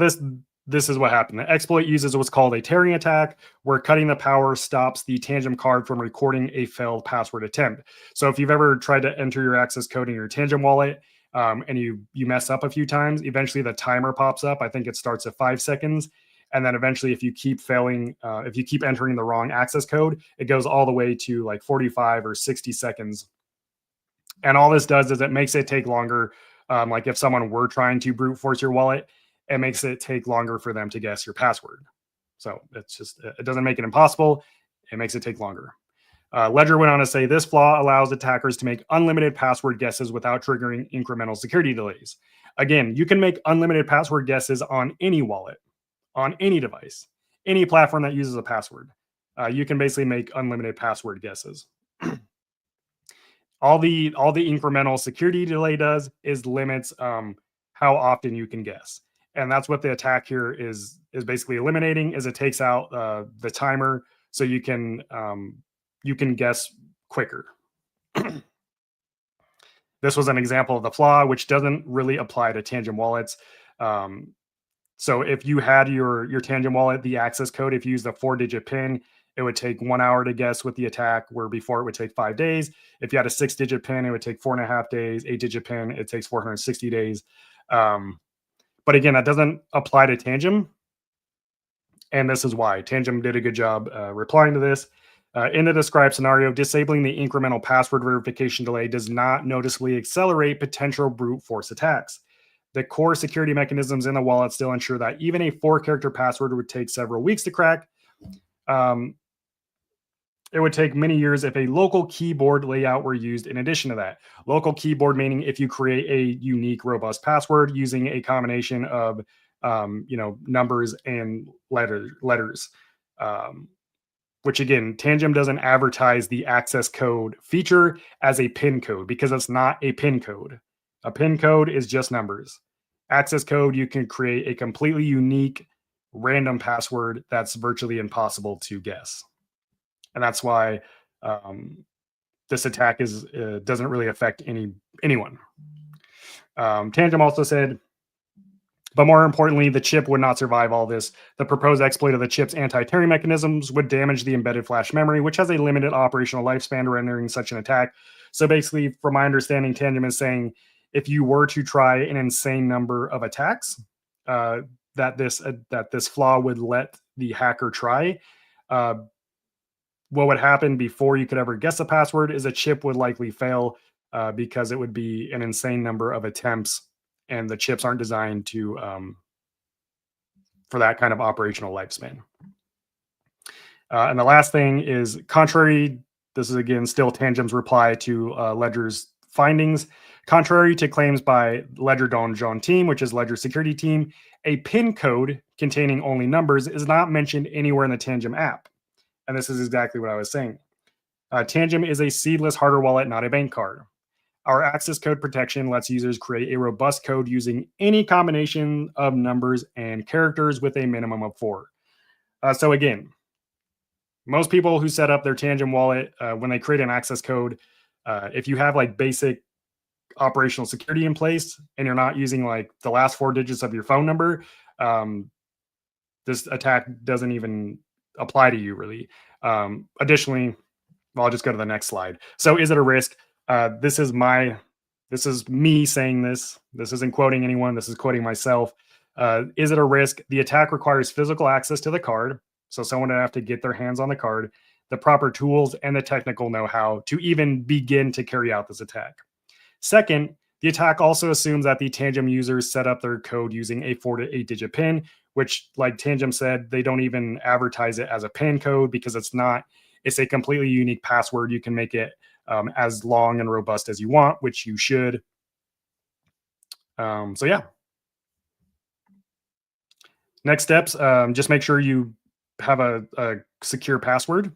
this is what happened. The exploit uses what's called a tearing attack, where cutting the power stops the Tangem card from recording a failed password attempt. So if you've ever tried to enter your access code in your Tangem wallet and you mess up a few times, eventually the timer pops up. I think it starts at 5 seconds. And then eventually, if you keep failing, if you keep entering the wrong access code, it goes all the way to like 45 or 60 seconds. And all this does is it makes it take longer. Like if someone were trying to brute force your wallet, it makes it take longer for them to guess your password. So it doesn't make it impossible. It makes it take longer. Ledger went on to say this flaw allows attackers to make unlimited password guesses without triggering incremental security delays. Again, you can make unlimited password guesses on any wallet, on any device, any platform that uses a password. You can basically make unlimited password guesses. All the incremental security delay does is limits how often you can guess. And that's what the attack here is basically eliminating. Is it takes out the timer so you can guess quicker. This was an example of the flaw, which doesn't really apply to Tangem wallets. So if you had your Tangem wallet, the access code, if you use the 4-digit PIN, it would take 1 hour to guess with the attack, where before it would take 5 days. If you had a 6-digit PIN, it would take 4.5 days. 8-digit PIN, it takes 460 days. But again, that doesn't apply to Tangem. And this is why. Tangem did a good job replying to this. In the described scenario, disabling the incremental password verification delay does not noticeably accelerate potential brute force attacks. The core security mechanisms in the wallet still ensure that even a 4-character password would take several weeks to crack. It would take many years if a local keyboard layout were used in addition to that. Local keyboard meaning if you create a unique, robust password using a combination of numbers and letters. Which again, Tangem doesn't advertise the access code feature as a PIN code because it's not a PIN code. A PIN code is just numbers. Access code, you can create a completely unique random password that's virtually impossible to guess. And that's why this attack doesn't really affect anyone. Tangem also said, but more importantly, the chip would not survive all this. The proposed exploit of the chip's anti-tearing mechanisms would damage the embedded flash memory, which has a limited operational lifespan, rendering such an attack. So basically, from my understanding, Tangem is saying if you were to try an insane number of attacks, that this flaw would let the hacker try. What would happen before you could ever guess a password is a chip would likely fail because it would be an insane number of attempts, and the chips aren't designed to for that kind of operational lifespan. And the last thing is contrary. This is again still Tangem's reply to Ledger's findings. Contrary to claims by Ledger Donjon team, which is Ledger security team, a PIN code containing only numbers is not mentioned anywhere in the Tangem app. And this is exactly what I was saying. Tangem is a seedless hardware wallet, not a bank card. Our access code protection lets users create a robust code using any combination of numbers and characters with a minimum of 4. So again, most people who set up their Tangem wallet, when they create an access code, if you have like basic operational security in place and you're not using like the last 4 digits of your phone number, this attack doesn't even apply to you really. Additionally, well, I'll just go to the next slide. So is it a risk? This is me saying this. This isn't quoting anyone. This is quoting myself. Is it a risk? The attack requires physical access to the card. So someone would have to get their hands on the card, the proper tools, and the technical know-how to even begin to carry out this attack. Second, the attack also assumes that the Tangem users set up their code using a 4 to 8-digit PIN, which, like Tangem said, they don't even advertise it as a PIN code because it's not. It's a completely unique password. You can make it as long and robust as you want, which you should. So yeah. Next steps, just make sure you have a secure password.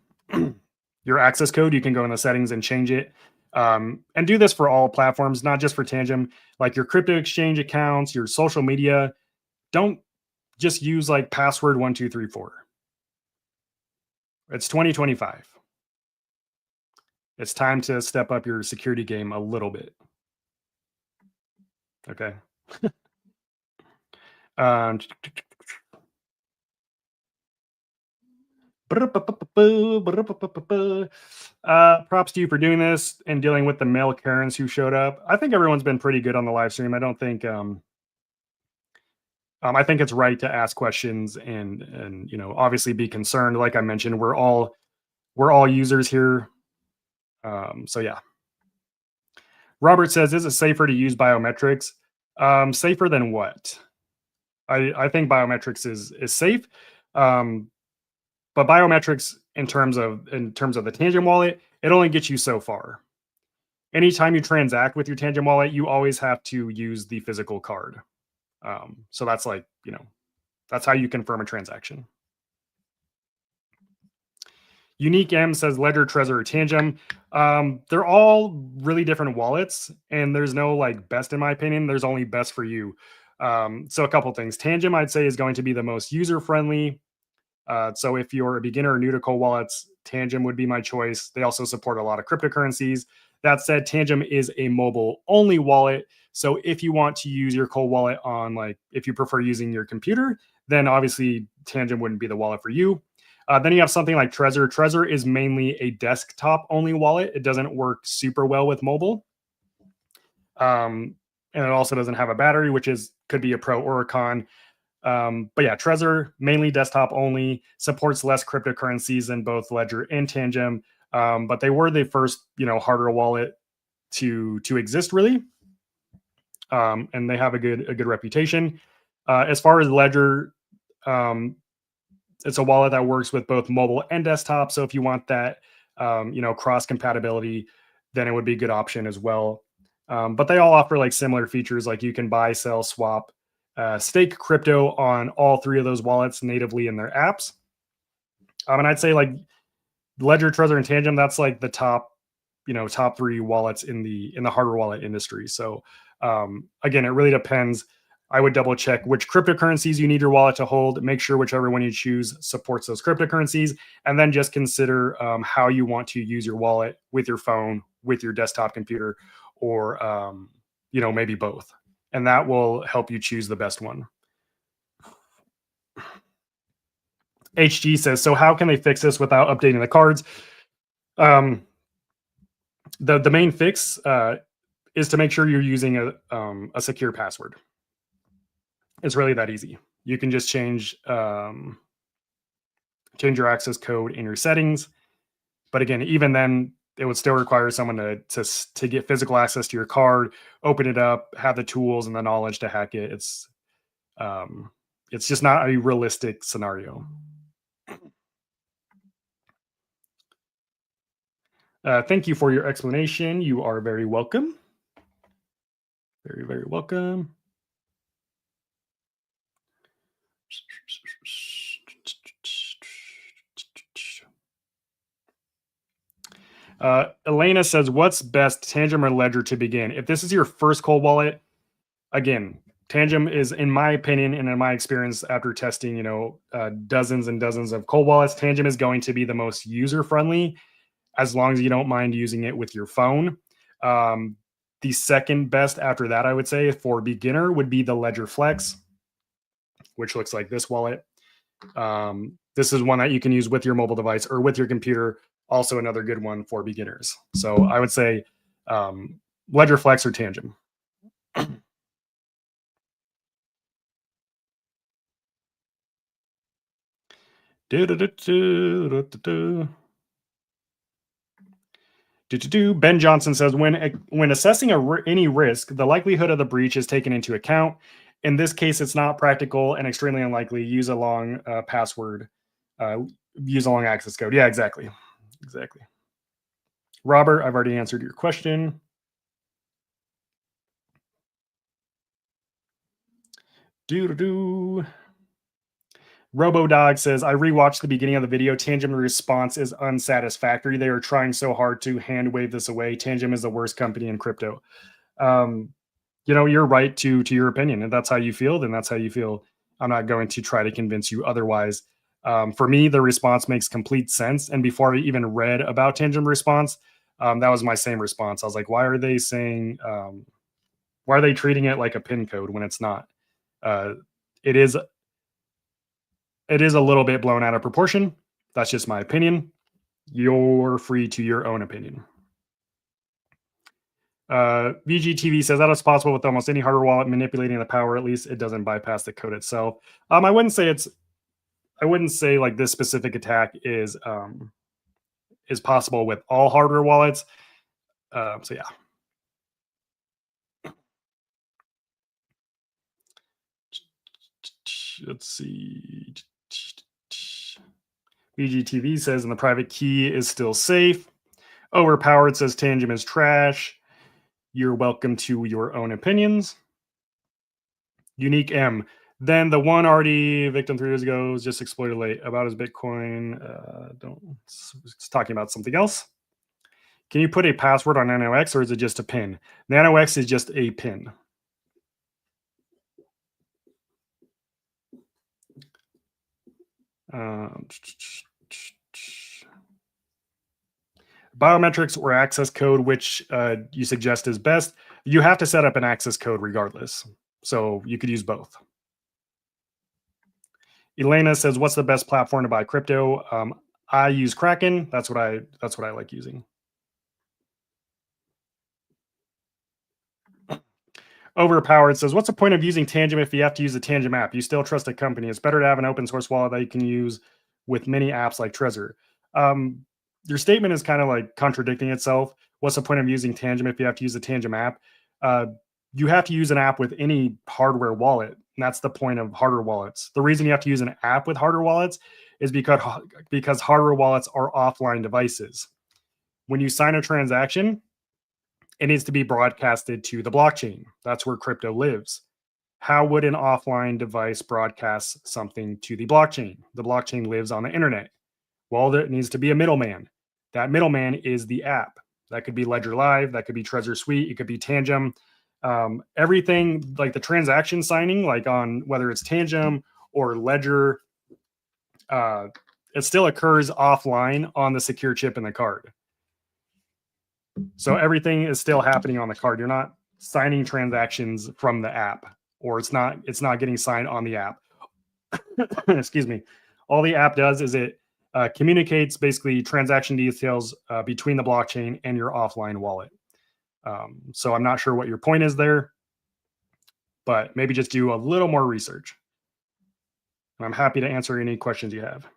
Your access code, you can go in the settings and change it. And do this for all platforms, not just for Tangem. Like your crypto exchange accounts, your social media. Don't just use like password 1234. It's 2025. It's time to step up your security game a little bit. Okay. um, Props to you for doing this and dealing with the male Karens who showed up. I think everyone's been pretty good on the live stream. I don't think I think it's right to ask questions and obviously be concerned. Like I mentioned, we're all users here. So yeah. Robert says, is it safer to use biometrics? Safer than what? I think biometrics is safe. But biometrics in terms of the Tangem wallet, it only gets you so far. Anytime you transact with your Tangem wallet, you always have to use the physical card. So that's like, that's how you confirm a transaction. Unique M says Ledger, Trezor, or Tangem. They're all really different wallets, and there's no like best in my opinion. There's only best for you. So a couple things. Tangem, I'd say, is going to be the most user friendly. So if you're a beginner or new to cold wallets, Tangem would be my choice. They also support a lot of cryptocurrencies. That said, Tangem is a mobile only wallet. So if you want to use your cold wallet on, like, if you prefer using your computer, then obviously Tangem wouldn't be the wallet for you. Then you have something like Trezor. Trezor is mainly a desktop only wallet. It doesn't work super well with mobile. And it also doesn't have a battery, which could be a pro or a con. But yeah, Trezor, mainly desktop only, supports less cryptocurrencies than both Ledger and Tangem. But they were the first, hardware wallet to exist really. And they have a good reputation. As far as Ledger, it's a wallet that works with both mobile and desktop. So if you want that, cross compatibility, then it would be a good option as well. But they all offer like similar features, like you can buy, sell, swap, stake crypto on all 3 of those wallets natively in their apps. And I'd say like Ledger, Trezor, and Tangem, that's like the top 3 wallets in the hardware wallet industry. So again, it really depends. I would double check which cryptocurrencies you need your wallet to hold, make sure whichever one you choose supports those cryptocurrencies, and then just consider how you want to use your wallet with your phone, with your desktop computer, or maybe both. And that will help you choose the best one. HG says, so how can they fix this without updating the cards? The main fix is to make sure you're using a secure password. It's really that easy. You can just change your access code in your settings. But again, even then, it would still require someone to get physical access to your card, open it up, have the tools and the knowledge to hack it. It's just not a realistic scenario. Thank you for your explanation. You are very welcome. Very, very welcome. Elena says, what's best, Tangem or Ledger to begin? If this is your first cold wallet, again, Tangem is, in my opinion and in my experience after testing, dozens and dozens of cold wallets, Tangem is going to be the most user-friendly as long as you don't mind using it with your phone. The second best after that, I would say, for beginner would be the Ledger Flex, which looks like this wallet. This is one that you can use with your mobile device or with your computer. Also another good one for beginners. So I would say Ledger Flex or Tangem. Ben Johnson says, when assessing any risk, the likelihood of the breach is taken into account. In this case, it's not practical and extremely unlikely. Use a long password. Use a long access code. Yeah, exactly. Robert, I've already answered your question. RoboDog says, I rewatched the beginning of the video. Tangem response is unsatisfactory. They are trying so hard to hand wave this away. Tangem is the worst company in crypto. You're right to your opinion. And that's how you feel, then that's how you feel. I'm not going to try to convince you otherwise. For me, the response makes complete sense. And before I even read about Tangem response, that was my same response. I was like, why are they saying, why are they treating it like a PIN code when it's not? It is a little bit blown out of proportion. That's just my opinion. You're free to your own opinion. VGTV says that is possible with almost any hardware wallet manipulating the power. At least it doesn't bypass the code itself. I wouldn't say like this specific attack is possible with all hardware wallets. So yeah. Let's see. VGTV says, and the private key is still safe. Overpowered says Tangem is trash. You're welcome to your own opinions. Unique M. Then the one already victim 3 years ago was just exploited late about his Bitcoin. It's talking about something else. Can you put a password on NanoX or is it just a pin? NanoX is just a pin. Biometrics or access code, which you suggest is best? You have to set up an access code regardless. So you could use both. Elena says, what's the best platform to buy crypto? I use Kraken. That's what I like using. Overpowered says, what's the point of using Tangem if you have to use the Tangem app? You still trust a company. It's better to have an open source wallet that you can use with many apps like Trezor. Your statement is kind of like contradicting itself. What's the point of using Tangem if you have to use the Tangem app? You have to use an app with any hardware wallet. And that's the point of hardware wallets. The reason you have to use an app with hardware wallets is because hardware wallets are offline devices. When you sign a transaction, it needs to be broadcasted to the blockchain. That's where crypto lives. How would an offline device broadcast something to the blockchain? The blockchain lives on the internet. Well, there needs to be a middleman. That middleman is the app. That could be Ledger Live. That could be Trezor Suite. It could be Tangem. Everything like the transaction signing, like on whether it's Tangem or Ledger, it still occurs offline on the secure chip in the card. So everything is still happening on the card. You're not signing transactions from the app, or it's not getting signed on the app. Excuse me. All the app does is it communicates basically transaction details between the blockchain and your offline wallet. So I'm not sure what your point is there, but maybe just do a little more research. And I'm happy to answer any questions you have.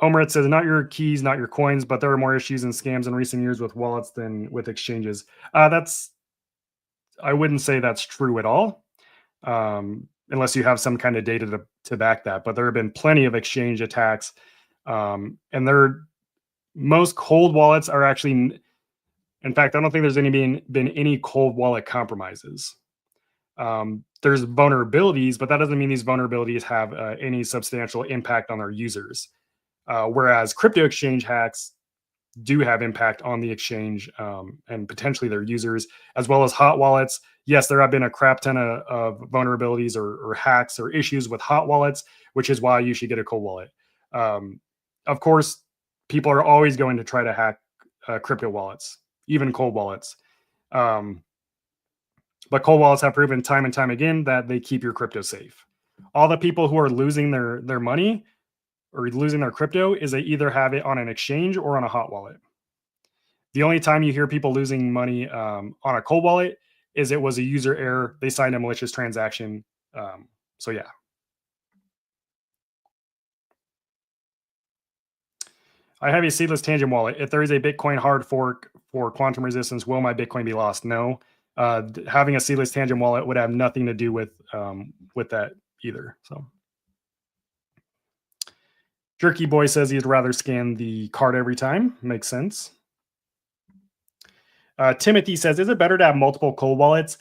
Omerit says, not your keys, not your coins, but there are more issues and scams in recent years with wallets than with exchanges. I wouldn't say that's true at all, unless you have some kind of data to back that. But there have been plenty of exchange attacks, and most cold wallets are actually, In fact, I don't think there's been any cold wallet compromises. There's vulnerabilities, but that doesn't mean these vulnerabilities have any substantial impact on their users. Whereas crypto exchange hacks do have impact on the exchange and potentially their users, as well as hot wallets. Yes, there have been a crap ton of vulnerabilities or hacks or issues with hot wallets, which is why you should get a cold wallet. Of course, people are always going to try to hack crypto wallets, even cold wallets. But cold wallets have proven time and time again that they keep your crypto safe. All the people who are losing their money or losing their crypto is they either have it on an exchange or on a hot wallet. The only time you hear people losing money on a cold wallet is it was a user error. They signed a malicious transaction. So yeah. I have a seedless Tangem wallet. If there is a Bitcoin hard fork for quantum resistance, will my Bitcoin be lost? No. Having a seedless Tangem wallet would have nothing to do with that either. So, Jerky Boy says he'd rather scan the card every time. Makes sense. Timothy says, is it better to have multiple cold wallets?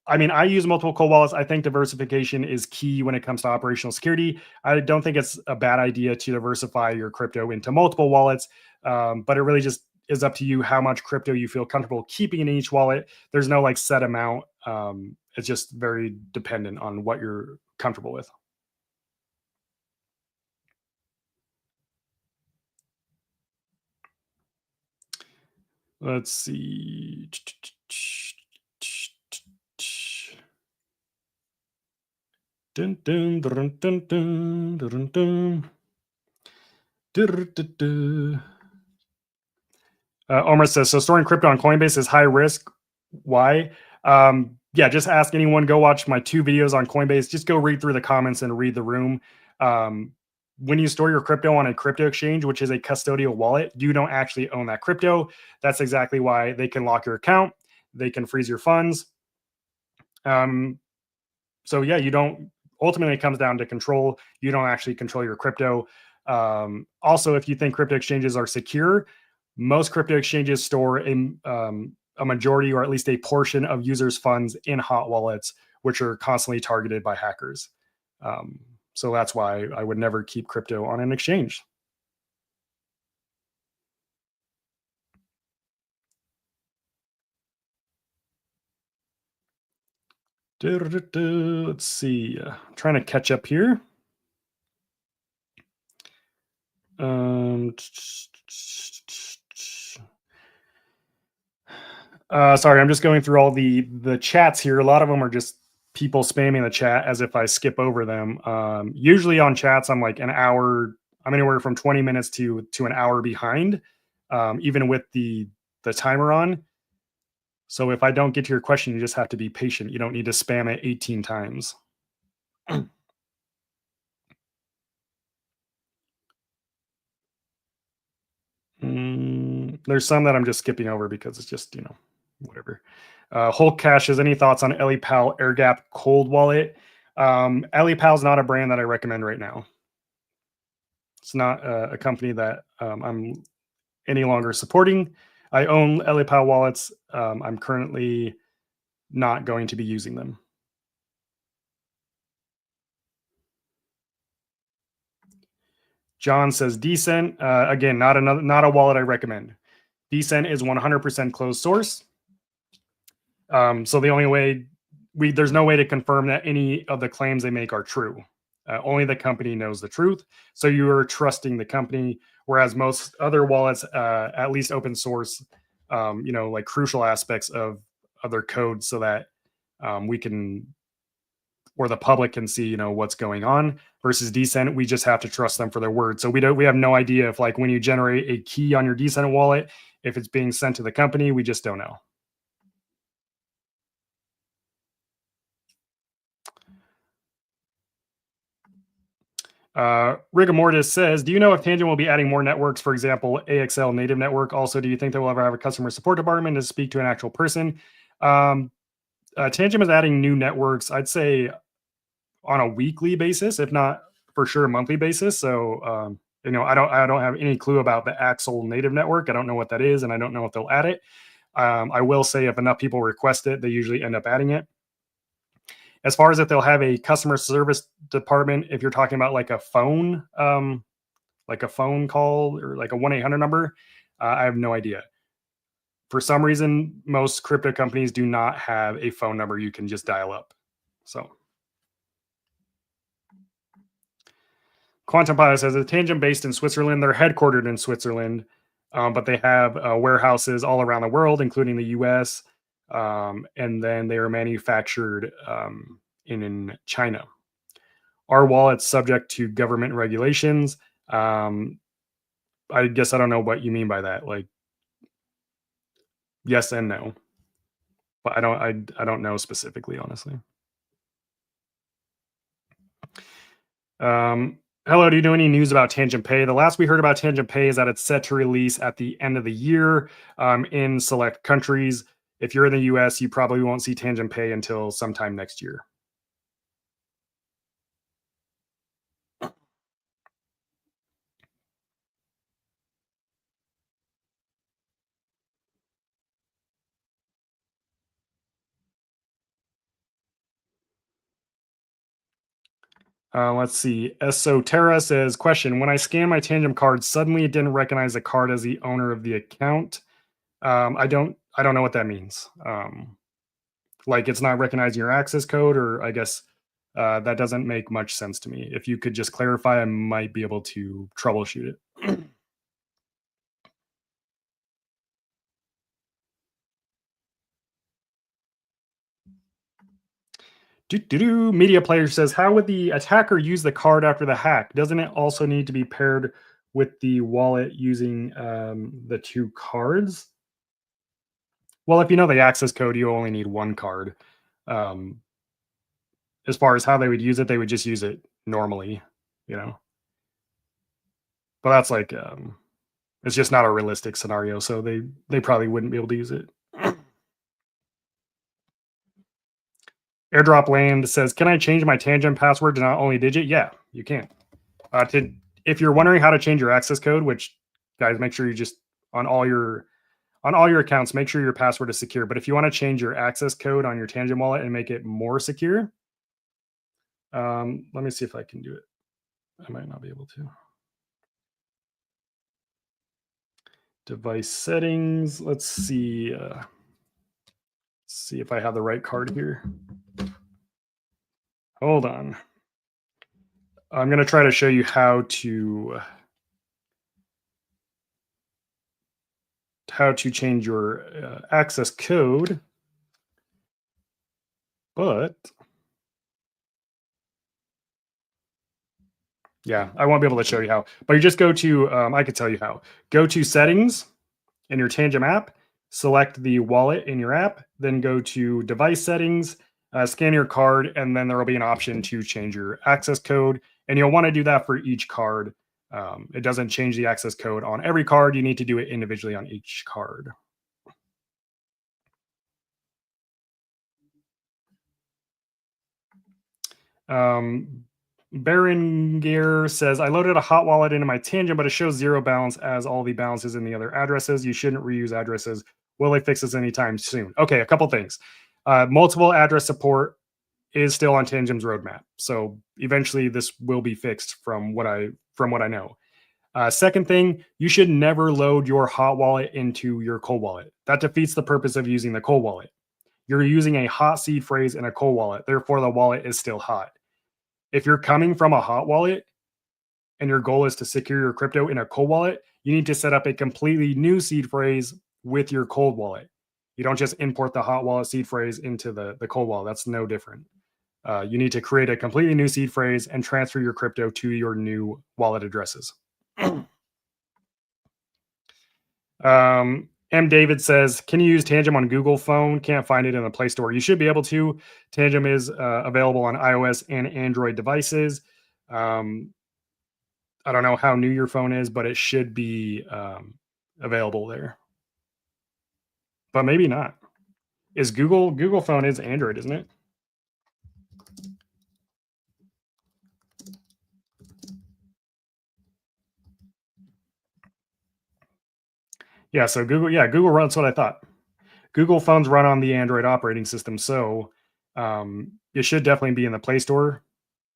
I mean, I use multiple cold wallets. I think diversification is key when it comes to operational security. I don't think it's a bad idea to diversify your crypto into multiple wallets, but it really just is up to you how much crypto you feel comfortable keeping in each wallet. There's no like set amount. It's just very dependent on what you're comfortable with. Let's see. Dun, dun, dun, dun, dun, dun, dun. Omar says, so storing crypto on Coinbase is high risk. Why? Yeah, just ask anyone. Go watch my 2 videos on Coinbase. Just go read through the comments and read the room. When you store your crypto on a crypto exchange, which is a custodial wallet, you don't actually own that crypto. That's exactly why they can lock your account. They can freeze your funds. So yeah, you don't, ultimately it comes down to control. You don't actually control your crypto. Also, if you think crypto exchanges are secure, most crypto exchanges store a majority or at least a portion of users' funds in hot wallets, which are constantly targeted by hackers. So that's why I would never keep crypto on an exchange. Let's see. I'm trying to catch up here. Sorry, I'm just going through all the chats here. A lot of them are just people spamming the chat as if I skip over them. Usually on chats, I'm like an hour. I'm anywhere from 20 minutes to an hour behind, even with the timer on. So if I don't get to your question, you just have to be patient. You don't need to spam it 18 times. There's some that I'm just skipping over because it's just, whatever. Hulk Cash has any thoughts on EliPal AirGap cold wallet? EliPal is not a brand that I recommend right now. It's not a company that I'm any longer supporting. I own EliPal wallets. I'm currently not going to be using them. John says Decent. Again, not a wallet I recommend. Decent is 100% closed source. So the only way there's no way to confirm that any of the claims they make are true. Only the company knows the truth. So you are trusting the company, whereas most other wallets, at least open source, like crucial aspects of their code so that we can, or the public can see, what's going on. Versus Decent, we just have to trust them for their word. So we have no idea if, like, when you generate a key on your Decent wallet, if it's being sent to the company, we just don't know. Rigamortis says, do you know if Tangem will be adding more networks, for example, AXL native network? Also, do you think they will ever have a customer support department to speak to an actual person? Tangem is adding new networks, I'd say on a weekly basis, if not for sure a monthly basis. So I don't have any clue about the Axle native network. I don't know what that is, and I don't know if they'll add it. I will say if enough people request it, they usually end up adding it. As far as if they'll have a customer service department, if you're talking about like a phone call or like a 1-800 number, I have no idea. For some reason, most crypto companies do not have a phone number you can just dial up. So Quantum Pilot says a Tangem based in Switzerland. They're headquartered in Switzerland, but they have warehouses all around the world, including the US. And then they are manufactured in China. Our wallet's subject to government regulations. I guess I don't know what you mean by that. Like, yes and no, but I don't know specifically, honestly. Hello, do you know any news about Tangent Pay? The last we heard about Tangent Pay is that it's set to release at the end of the year in select countries. If you're in the US, you probably won't see Tangent Pay until sometime next year. Let's see. Esoterra says, question: when I scanned my Tangem card, suddenly it didn't recognize the card as the owner of the account. I don't know what that means. Like it's not recognizing your access code, or I guess that doesn't make much sense to me. If you could just clarify, I might be able to troubleshoot it. Media player says, how would the attacker use the card after the hack? Doesn't it also need to be paired with the wallet using the two cards? Well, if you know the access code, you only need one card. As far as how they would use it, they would just use it normally, you know. But that's like it's just not a realistic scenario, so they probably wouldn't be able to use it. Airdrop Land says, "Can I change my Tangent password to not only digit?" Yeah, you can. If you're wondering how to change your access code, which guys, make sure you just on all your accounts, make sure your password is secure. But if you want to change your access code on your Tangent wallet and make it more secure, let me see if I can do it. I might not be able to. Device settings. Let's see. See if I have the right card here. Hold on. I'm going to try to show you how to change your access code, but yeah, I won't be able to show you how. But you just go to I could tell you how. Go to settings in your Tangem app, select the wallet in your app, then go to device settings, scan your card, and then there will be an option to change your access code. And you'll want to do that for each card. It doesn't change the access code on every card. You need to do it individually on each card. Berengier says, I loaded a hot wallet into my Tangent, but it shows zero balance as all the balances in the other addresses. You shouldn't reuse addresses. Will they fix this anytime soon? Okay, a couple things. Multiple address support is still on Tangem's roadmap. So eventually this will be fixed from what I know. Second thing, you should never load your hot wallet into your cold wallet. That defeats the purpose of using the cold wallet. You're using a hot seed phrase in a cold wallet. Therefore, the wallet is still hot. If you're coming from a hot wallet and your goal is to secure your crypto in a cold wallet, you need to set up a completely new seed phrase with your cold wallet. You don't just import the hot wallet seed phrase into the cold wallet. That's no different. You need to create a completely new seed phrase and transfer your crypto to your new wallet addresses. M. David says, can you use Tangem on Google phone? Can't find it in the Play Store. You should be able to. Tangem is available on iOS and Android devices. I don't know how new your phone is, but it should be available there. But maybe not. Is Google phone is Android, isn't it? Yeah, so Google, yeah, Google runs what I thought. Google phones run on the Android operating system, so it should definitely be in the Play Store.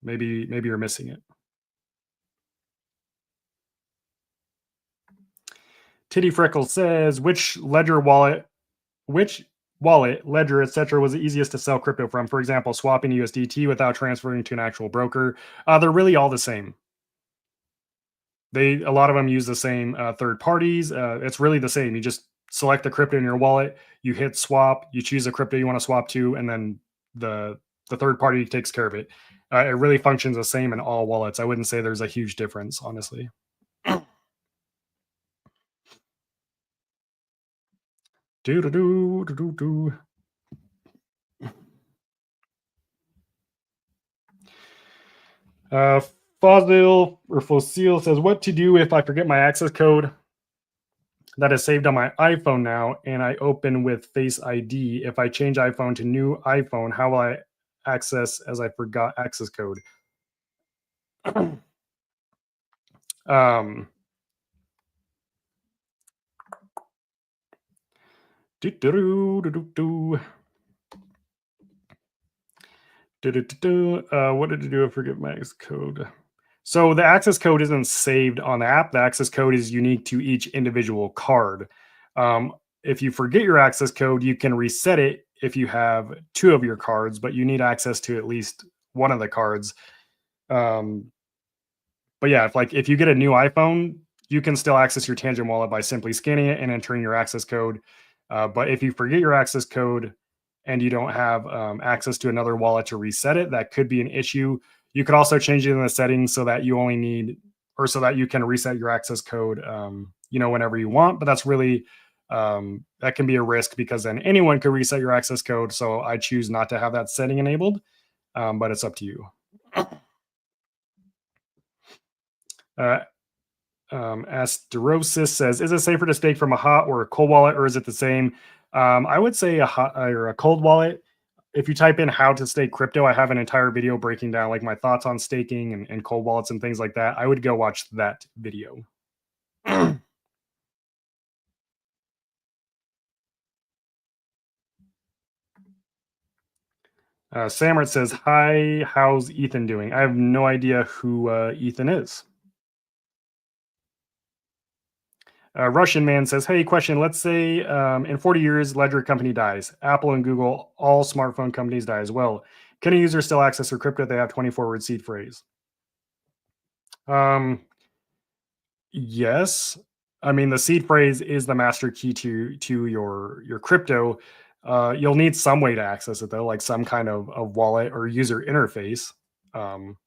Maybe you're missing it. Titty Freckle says, which wallet, ledger, etc., was the easiest to sell crypto from? For example, swapping USDT without transferring to an actual broker. They're really all the same. A lot of them use the same third parties. It's really the same. You just select the crypto in your wallet, you hit swap, you choose the crypto you want to swap to, and then the the third party takes care of it. It really functions the same in all wallets. I wouldn't say there's a huge difference, honestly. Do do do do do do. Uh, Fossil says, "What to do if I forget my access code that is saved on my iPhone now, and I open with Face ID? If I change iPhone to new iPhone, how will I access as I forgot access code?" um, do, do, do, do, do, what did I do? I forget my access code. So the access code isn't saved on the app. The access code is unique to each individual card. Um, if you forget your access code, you can reset it if you have two of your cards, but you need access to at least one of the cards. Um, but yeah, if you get a new iPhone, you can still access your Tangem wallet by simply scanning it and entering your access code. But if you forget your access code and you don't have access to another wallet to reset it, that could be an issue. You could also change it in the settings so that you only need, or so that you can reset your access code, whenever you want. But that's really that can be a risk because then anyone could reset your access code. So I choose not to have that setting enabled, but it's up to you. Uh, Asterosis says, "Is it safer to stake from a hot or a cold wallet, or is it the same?" I would say a hot or a cold wallet. If you type in "how to stake crypto," I have an entire video breaking down like my thoughts on staking and cold wallets and things like that. I would go watch that video. Samrat says, "Hi, how's Ethan doing?" I have no idea who Ethan is. Russian man says, "Hey, question. Let's say in 40 years, Ledger company dies. Apple and Google, all smartphone companies die as well. Can a user still access their crypto if they have 24-word seed phrase?" Um, yes. I mean, the seed phrase is the master key to your crypto. You'll need some way to access it though, like some kind of wallet or user interface. Um,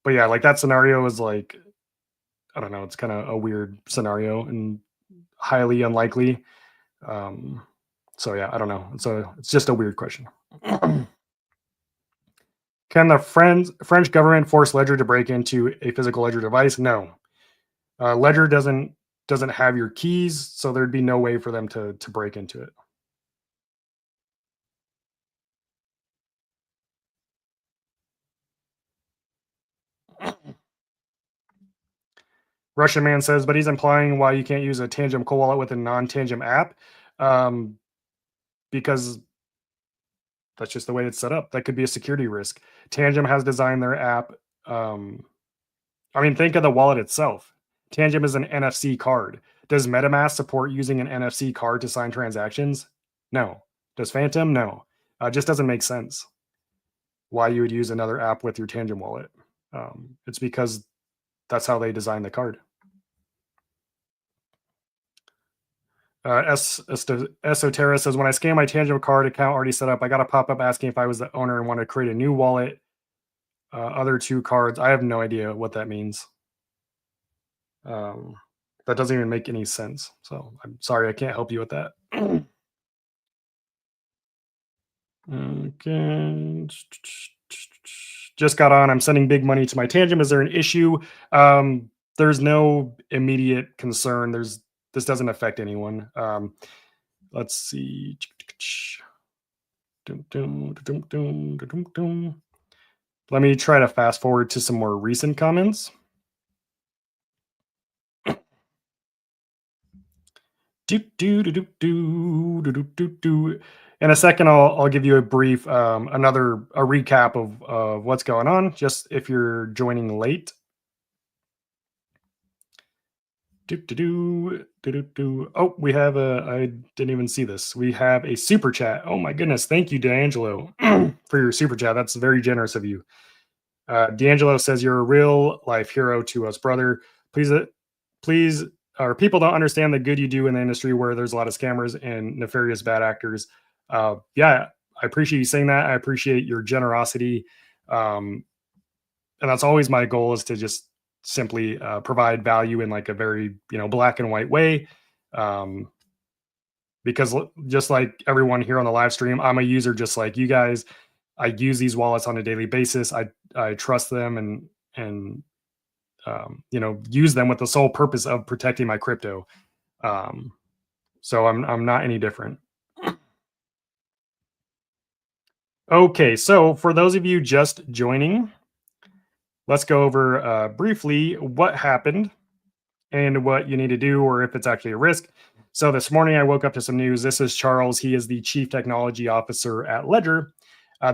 but yeah, like that scenario is like, I don't know. It's kind of a weird scenario and highly unlikely. Um, so yeah, I don't know. It's just a weird question. Can the French government force Ledger to break into a physical Ledger device? No. Ledger doesn't have your keys, so there'd be no way for them to break into it. Russian man says, but he's implying why you can't use a Tangem cold wallet with a non-Tangem app, um, because that's just the way it's set up. That could be a security risk. Tangem has designed their app. Um, I mean, think of the wallet itself. Tangem is an NFC card. Does MetaMask support using an NFC card to sign transactions? No. Does Phantom? No. Just doesn't make sense why you would use another app with your Tangem wallet. It's because that's how they designed the card. Esoterra says, "When I scan my Tangem card account already set up, I got a pop up asking if I was the owner and want to create a new wallet. Other two cards, I have no idea what that means. Um, that doesn't even make any sense. So I'm sorry, I can't help you with that." Okay. Just got on. I'm sending big money to my Tangem. Is there an issue? There's no immediate concern. This doesn't affect anyone. Let's see. Let me try to fast forward to some more recent comments. Do, do, do, do, do, do, do, do, do. In a second, I'll give you a brief a recap of what's going on. Just if you're joining late. Do, do, do, do, do, do. Oh, we have I didn't even see this. We have a super chat. Oh my goodness! Thank you, D'Angelo, for your super chat. That's very generous of you. D'Angelo says you're a real life hero to us, brother. Please, please, our people don't understand the good you do in the industry where there's a lot of scammers and nefarious bad actors. Yeah, I appreciate you saying that. I appreciate your generosity, and that's always my goal is to just simply provide value in like a very black and white way. Um, because just like everyone here on the live stream, I'm a user just like you guys. I use these wallets on a daily basis. I trust them and use them with the sole purpose of protecting my crypto. So I'm not any different. Okay, so for those of you just joining, let's go over briefly what happened and what you need to do, or if it's actually a risk. So this morning I woke up to some news. This is Charles. He is the chief technology officer at Ledger.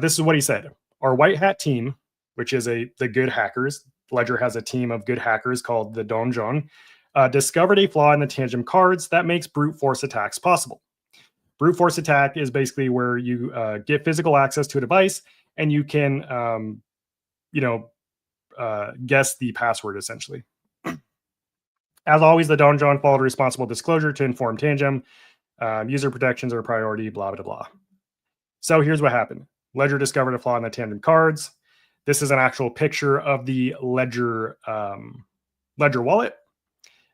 This is what he said. Our white hat team, which is the good hackers, Ledger has a team of good hackers called the Donjon, discovered a flaw in the Tangem cards that makes brute force attacks possible. Brute force attack is basically where you get physical access to a device and you can, guess the password essentially. As always, the Donjon followed responsible disclosure to inform Tangem. User protections are a priority, blah, blah, blah. So here's what happened. Ledger discovered a flaw in the Tangem cards. This is an actual picture of the Ledger wallet.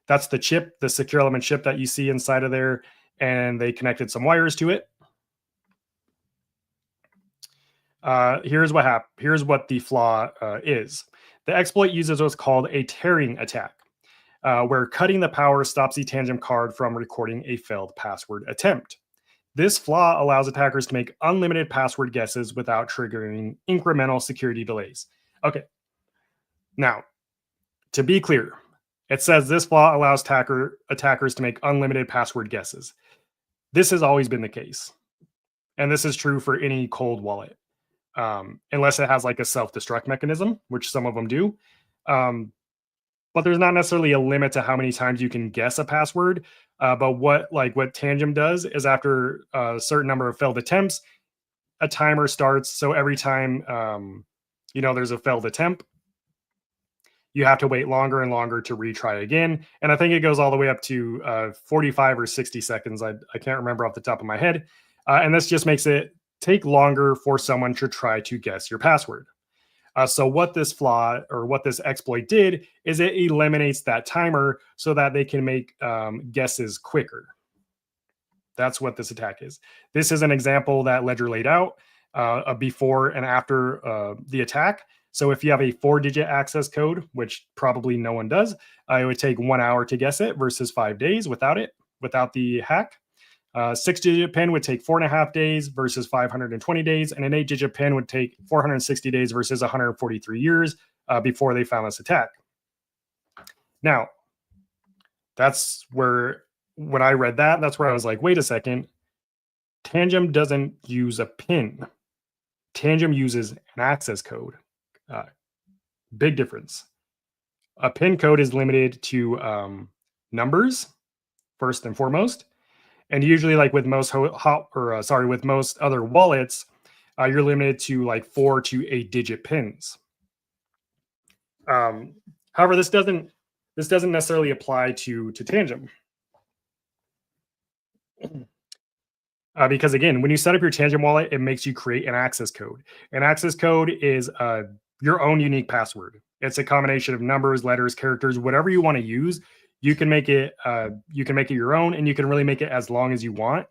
That's the chip, the secure element chip that you see inside of there. And they connected some wires to it. Here's what happened. Here's what the flaw is. The exploit uses what's called a tearing attack, where cutting the power stops the Tangem card from recording a failed password attempt. This flaw allows attackers to make unlimited password guesses without triggering incremental security delays. Okay. Now, to be clear, it says this flaw allows attackers to make unlimited password guesses. This has always been the case. And this is true for any cold wallet, unless it has like a self-destruct mechanism, which some of them do. But there's not necessarily a limit to how many times you can guess a password. But what Tangem does is after a certain number of failed attempts, a timer starts. So every time there's a failed attempt, you have to wait longer and longer to retry again. And I think it goes all the way up to 45 or 60 seconds. I can't remember off the top of my head. And this just makes it take longer for someone to try to guess your password. So what this flaw or what this exploit did is it eliminates that timer so that they can make guesses quicker. That's what this attack is. This is an example that Ledger laid out before and after the attack. So if you have a 4-digit access code, which probably no one does, it would take 1 hour to guess it versus 5 days without the hack. 6-digit PIN would take 4.5 days versus 520 days, and an 8-digit PIN would take 460 days versus 143 years before they found this attack. Now, that's where, when I read that, that's where I was like, wait a second. Tangem doesn't use a PIN. Tangem uses an access code. Big difference. A PIN code is limited to numbers, first and foremost. And usually, like with most with most other wallets, you're limited to like 4 to 8-digit pins. However, this doesn't necessarily apply to Tangem. Because again, when you set up your Tangem wallet, it makes you create an access code. An access code is your own unique password. It's a combination of numbers, letters, characters, whatever you want to use. You can make it your own, and you can really make it as long as you want.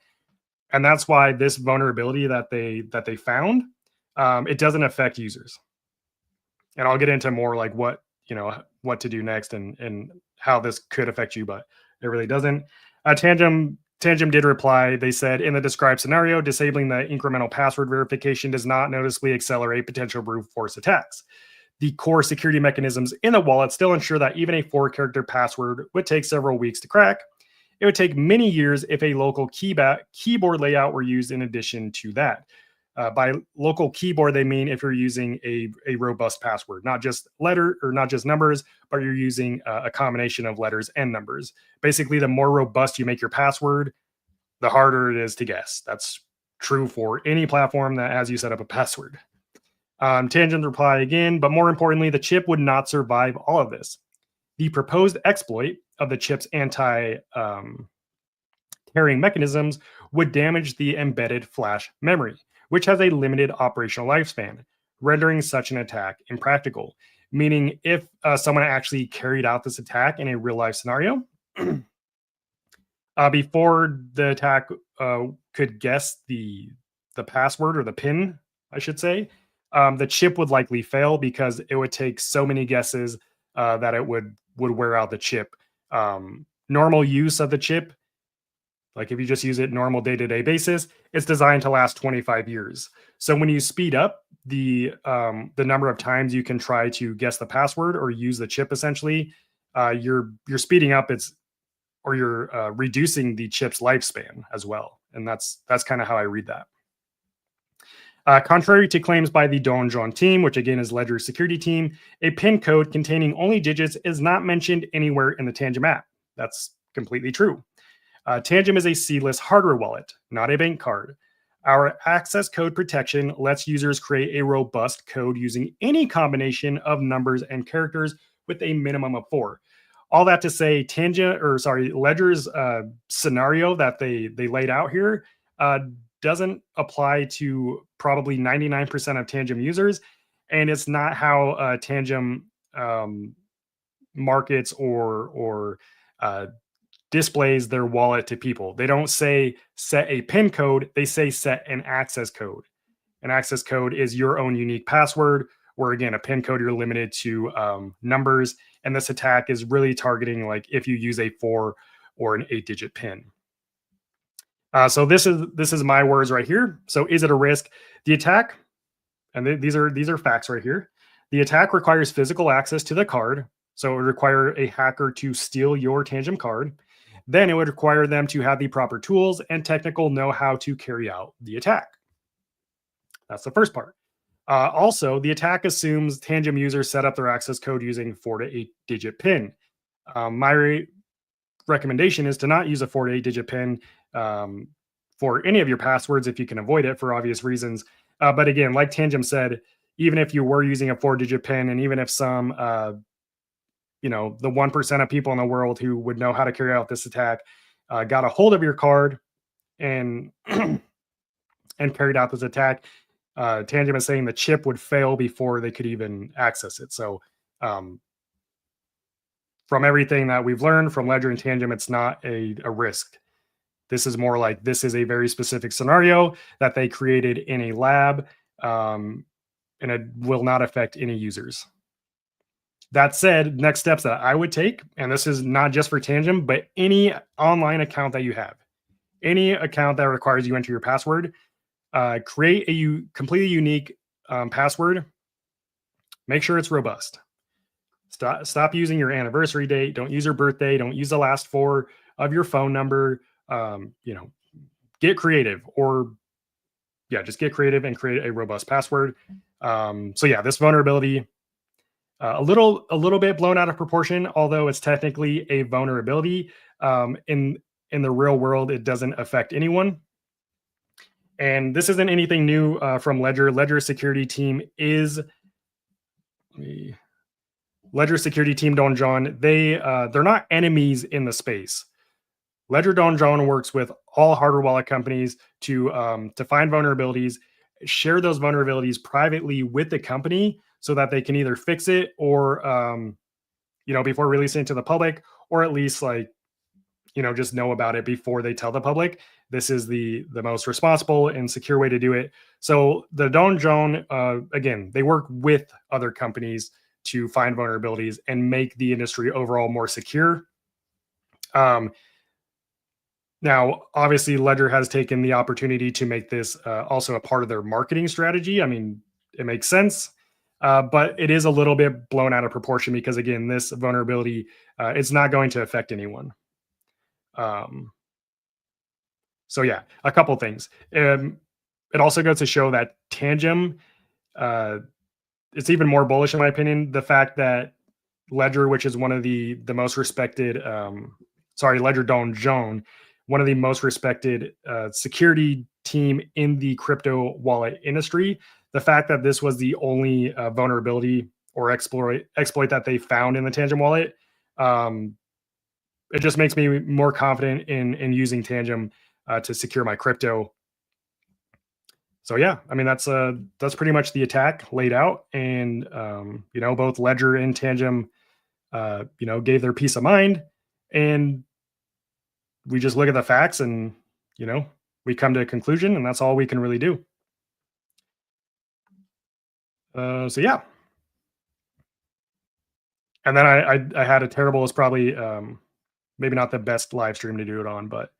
And that's why this vulnerability that they found, it doesn't affect users. And I'll get into more like what to do next and how this could affect you, but it really doesn't. Tangem did reply. They said, in the described scenario, disabling the incremental password verification does not noticeably accelerate potential brute force attacks. The core security mechanisms in the wallet still ensure that even a 4-character password would take several weeks to crack. It would take many years if a local keyboard layout were used in addition to that. By local keyboard, they mean if you're using a robust password, not just letter or not just numbers, but you're using a combination of letters and numbers. Basically, the more robust you make your password, the harder it is to guess. That's true for any platform that has you set up a password. Tangent reply again, but more importantly, the chip would not survive all of this. The proposed exploit of the chip's anti tearing mechanisms would damage the embedded flash memory, which has a limited operational lifespan, rendering such an attack impractical. Meaning, if someone actually carried out this attack in a real life scenario, before the attack could guess the password or the pin, I should say, the chip would likely fail because it would take so many guesses that it would wear out the chip. Normal use of the chip, like if you just use it normal day-to-day basis, it's designed to last 25 years. So when you speed up the number of times you can try to guess the password or use the chip, essentially, you're speeding up or you're reducing the chip's lifespan as well. And that's kind of how I read that. Contrary to claims by the Donjon team, which again is Ledger's security team, a PIN code containing only digits is not mentioned anywhere in the Tangem app. That's completely true. Tangem is a seedless hardware wallet, not a bank card. Our access code protection lets users create a robust code using any combination of numbers and characters with a minimum of 4. All that to say, Ledger's scenario that they laid out here doesn't apply to probably 99% of Tangem users, and it's not how Tangem markets or displays their wallet to people. They don't say set a PIN code, they say set an access code. An access code is your own unique password, where again, a PIN code, you're limited to numbers. And this attack is really targeting like if you use a 4 or an 8-digit PIN. So this is my words right here. So is it a risk? The attack, and these are facts right here. The attack requires physical access to the card. So it would require a hacker to steal your Tangem card. Then it would require them to have the proper tools and technical know-how to carry out the attack. That's the first part. Also, the attack assumes Tangem users set up their access code using 4 to 8-digit PIN. My recommendation is to not use a 4 to 8-digit PIN for any of your passwords if you can avoid it for obvious reasons. But again, like Tangem said, even if you were using a 4-digit PIN, and even if some, the 1% of people in the world who would know how to carry out this attack got a hold of your card and and carried out this attack, Tangem is saying the chip would fail before they could even access it. So from everything that we've learned from Ledger and Tangem, it's not a risk. This is more like this is a very specific scenario that they created in a lab, and it will not affect any users. That said, next steps that I would take, and this is not just for Tangem, but any online account that you have, any account that requires you enter your password, create a completely unique password. Make sure it's robust. Stop using your anniversary date. Don't use your birthday. Don't use the last 4 of your phone number. Get creative, just get creative and create a robust password. This vulnerability, a little bit blown out of proportion, although it's technically a vulnerability. In the real world, it doesn't affect anyone. And this isn't anything new from Ledger. Ledger security team is Ledger security team Donjon. They're not enemies in the space. Ledger Donjon works with all hardware wallet companies to find vulnerabilities, share those vulnerabilities privately with the company so that they can either fix it or before releasing it to the public, or at least just know about it before they tell the public. This is the most responsible and secure way to do it. So the Donjon, again, they work with other companies to find vulnerabilities and make the industry overall more secure. Now, obviously, Ledger has taken the opportunity to make this also a part of their marketing strategy. I mean, it makes sense, but it is a little bit blown out of proportion because, again, this vulnerability, it's not going to affect anyone. Um, so yeah, a couple things. It also goes to show that Tangem, uh, it's even more bullish in my opinion. The fact that Ledger, which is one of the most respected, Ledger Donjon, one of the most respected security team in the crypto wallet industry. The fact that this was the only vulnerability or exploit that they found in the Tangem wallet, um, it just makes me more confident in using Tangem to secure my crypto. So yeah, I mean that's pretty much the attack laid out, and both Ledger and Tangem gave their peace of mind, and we just look at the facts, and you know, we come to a conclusion, and that's all we can really do. So yeah, and then I had a terrible. It's probably maybe not the best live stream to do it on, but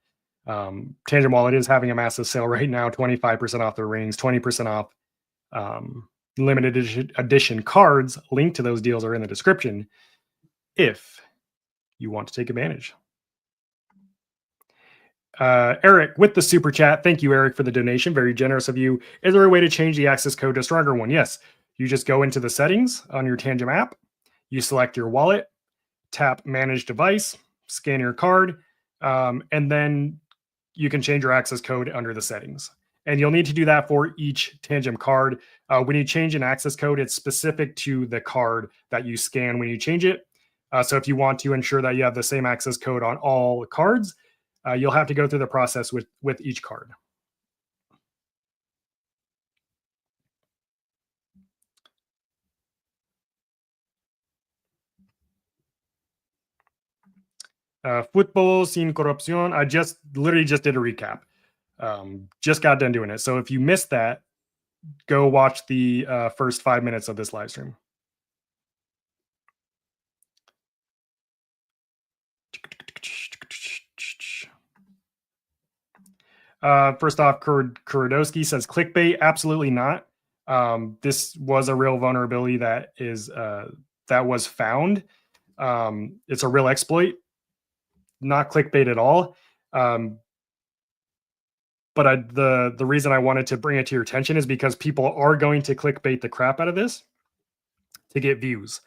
Tangent Wallet is having a massive sale right now, 25% off their rings, 20% off um, limited edition cards. Link to those deals are in the description if you want to take advantage. Eric with the super chat. Thank you, Eric, for the donation. Very generous of you. Is there a way to change the access code to a stronger one? Yes. You just go into the settings on your Tangem app. You select your wallet, tap manage device, scan your card, and then you can change your access code under the settings. And you'll need to do that for each Tangem card. When you change an access code, it's specific to the card that you scan when you change it. So if you want to ensure that you have the same access code on all cards, you'll have to go through the process with each card. Football sin corrupción. I literally just did a recap. Just got done doing it. So if you missed that, go watch the first 5 minutes of this live stream. First off, Kurodowski says clickbait. Absolutely not. This was a real vulnerability that was found. It's a real exploit, not clickbait at all. But the reason I wanted to bring it to your attention is because people are going to clickbait the crap out of this to get views.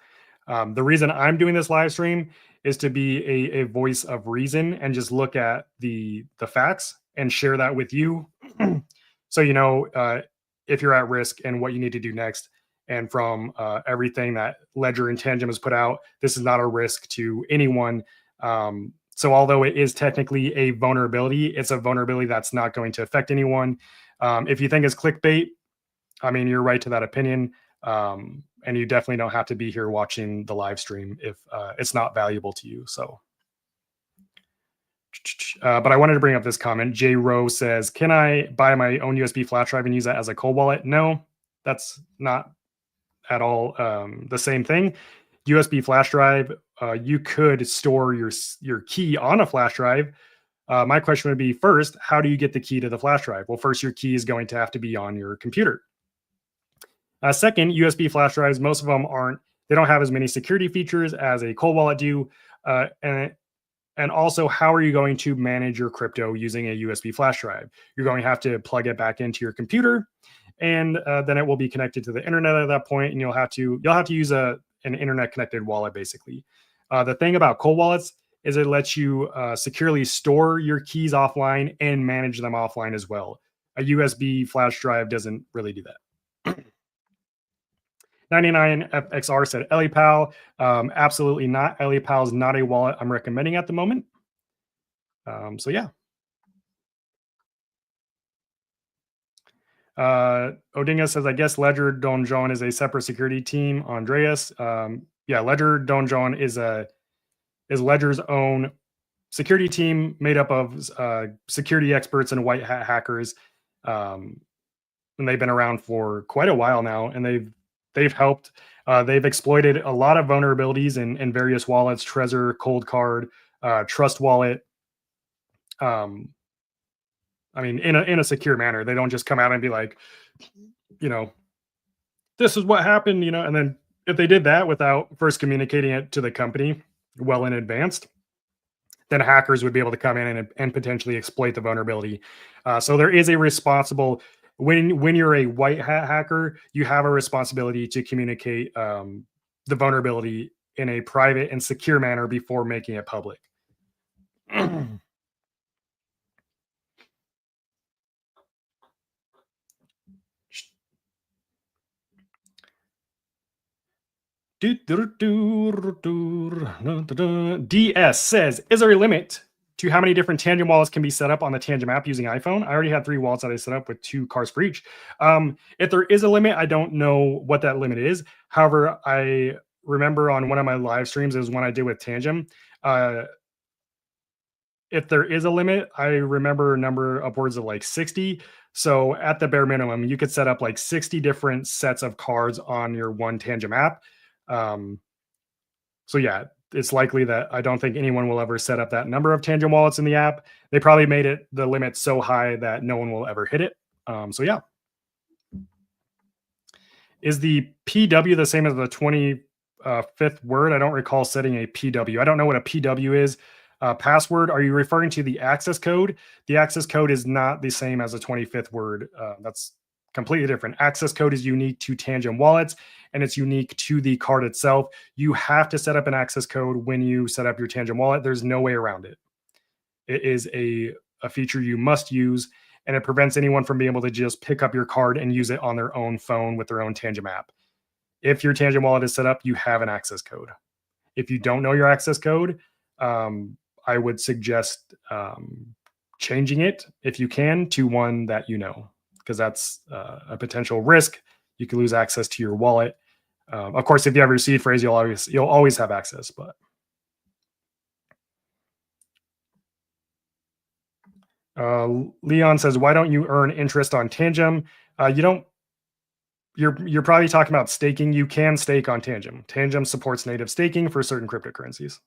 The reason I'm doing this live stream is to be a voice of reason and just look at the facts and share that with you. So, if you're at risk and what you need to do next. And from everything that Ledger and Tangem has put out, this is not a risk to anyone. So although it is technically a vulnerability, it's a vulnerability that's not going to affect anyone. If you think it's clickbait, I mean, you're right to that opinion. And you definitely don't have to be here watching the live stream if it's not valuable to you. So, but I wanted to bring up this comment. J Rowe says, can I buy my own USB flash drive and use that as a cold wallet? No, that's not at all the same thing. USB flash drive, you could store your key on a flash drive. My question would be, first, how do you get the key to the flash drive? Well, first, your key is going to have to be on your computer. Second, USB flash drives, most of them they don't have as many security features as a cold wallet do. And also, how are you going to manage your crypto using a USB flash drive? You're going to have to plug it back into your computer, and then it will be connected to the internet at that point, and you'll have to use an internet connected wallet, basically. The thing about cold wallets is it lets you securely store your keys offline and manage them offline as well. A USB flash drive doesn't really do that. 99FXR said EliPal. Absolutely not. EliPal is not a wallet I'm recommending at the moment. So yeah. Odinga says, I guess Ledger Donjon is a separate security team. Andreas. Yeah, Ledger Donjon is Ledger's own security team made up of security experts and white hat hackers. And they've been around for quite a while now, and they've helped. They've exploited a lot of vulnerabilities in various wallets, Trezor, Cold Card, Trust Wallet. I mean, in a secure manner. They don't just come out and be like, this is what happened, and then if they did that without first communicating it to the company well in advance, then hackers would be able to come in and potentially exploit the vulnerability. So there is a responsible when you're a white hat hacker, you have a responsibility to communicate the vulnerability in a private and secure manner before making it public. DS says, is there a limit to how many different Tangem wallets can be set up on the Tangem app using iPhone? I already had 3 wallets that I set up with 2 cars for each. If there is a limit, I don't know what that limit is. However, I remember on one of my live streams, it was one I did with Tangem. If there is a limit, I remember a number upwards of like 60. So at the bare minimum, you could set up like 60 different sets of cards on your one Tangem app. So yeah, it's likely that I don't think anyone will ever set up that number of Tangem wallets in the app. They probably made it the limit so high that no one will ever hit it. So yeah. Is the PW the same as the 25th word? I don't recall setting a PW. I don't know what a PW is. Password, are you referring to the access code? The access code is not the same as a 25th word. That's completely different. Access code is unique to Tangem wallets, and it's unique to the card itself. You have to set up an access code when you set up your Tangem wallet. There's no way around it. It is a feature you must use, and it prevents anyone from being able to just pick up your card and use it on their own phone with their own Tangem app. If your Tangem wallet is set up, you have an access code. If you don't know your access code, I would suggest changing it if you can to one that you know, because that's a potential risk. You could lose access to your wallet. Of course, if you have your seed phrase, you'll always have access. But Leon says, "Why don't you earn interest on Tangem?" You don't. You're probably talking about staking. You can stake on Tangem. Tangem supports native staking for certain cryptocurrencies.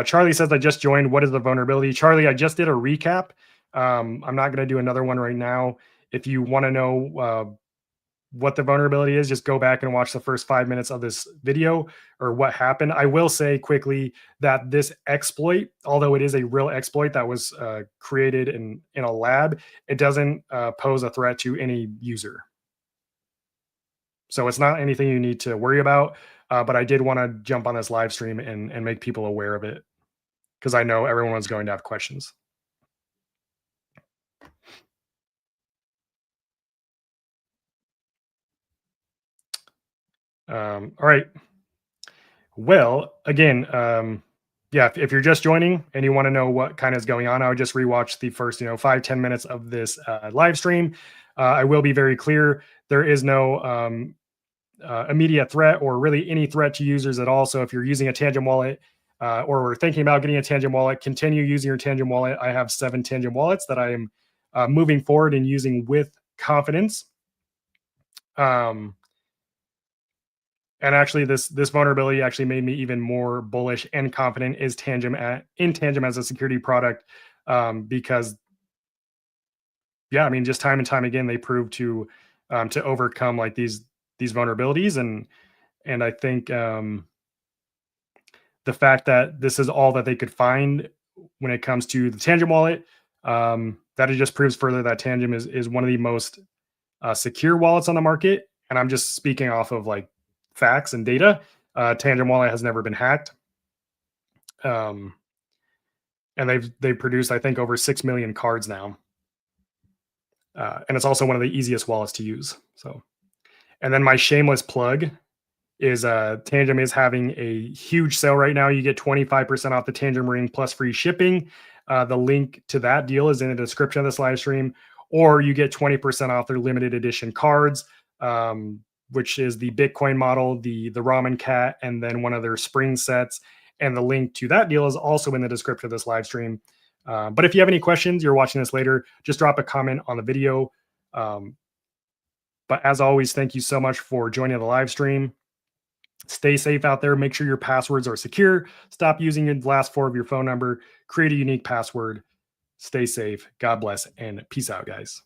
Charlie says, I just joined. What is the vulnerability? Charlie, I just did a recap. I'm not going to do another one right now. If you want to know what the vulnerability is, just go back and watch the first 5 minutes of this video or what happened. I will say quickly that this exploit, although it is a real exploit that was created in a lab, it doesn't pose a threat to any user. So it's not anything you need to worry about. But I did want to jump on this live stream and make people aware of it, because I know everyone's going to have questions. All right. Well, again, yeah, if you're just joining and you want to know what kind of is going on, I would just rewatch the first, 5-10 minutes of this live stream. I will be very clear. There is no immediate threat or really any threat to users at all. So if you're using a Tangem wallet or thinking about getting a Tangem wallet, continue using your Tangem wallet. I have 7 Tangem wallets that I am moving forward and using with confidence. And actually, this vulnerability actually made me even more bullish and confident in Tangem as a security product, because, yeah, I mean, just time and time again, they proved to overcome like these vulnerabilities, and I think the fact that this is all that they could find when it comes to the Tangem wallet, that it just proves further that Tangem is one of the most secure wallets on the market. And I'm just speaking off of like facts and data. Tangem wallet has never been hacked, and they've produced, I think, over 6 million cards now, and it's also one of the easiest wallets to use. So. And then my shameless plug is Tangem is having a huge sale right now. You get 25% off the Tangem ring plus free shipping. The link to that deal is in the description of this live stream, or you get 20% off their limited edition cards, which is the Bitcoin model, the Ramen Cat, and then one of their spring sets. And the link to that deal is also in the description of this live stream. But if you have any questions, you're watching this later, just drop a comment on the video. But as always, thank you so much for joining the live stream. Stay safe out there. Make sure your passwords are secure. Stop using the last 4 of your phone number. Create a unique password. Stay safe. God bless, and peace out, guys.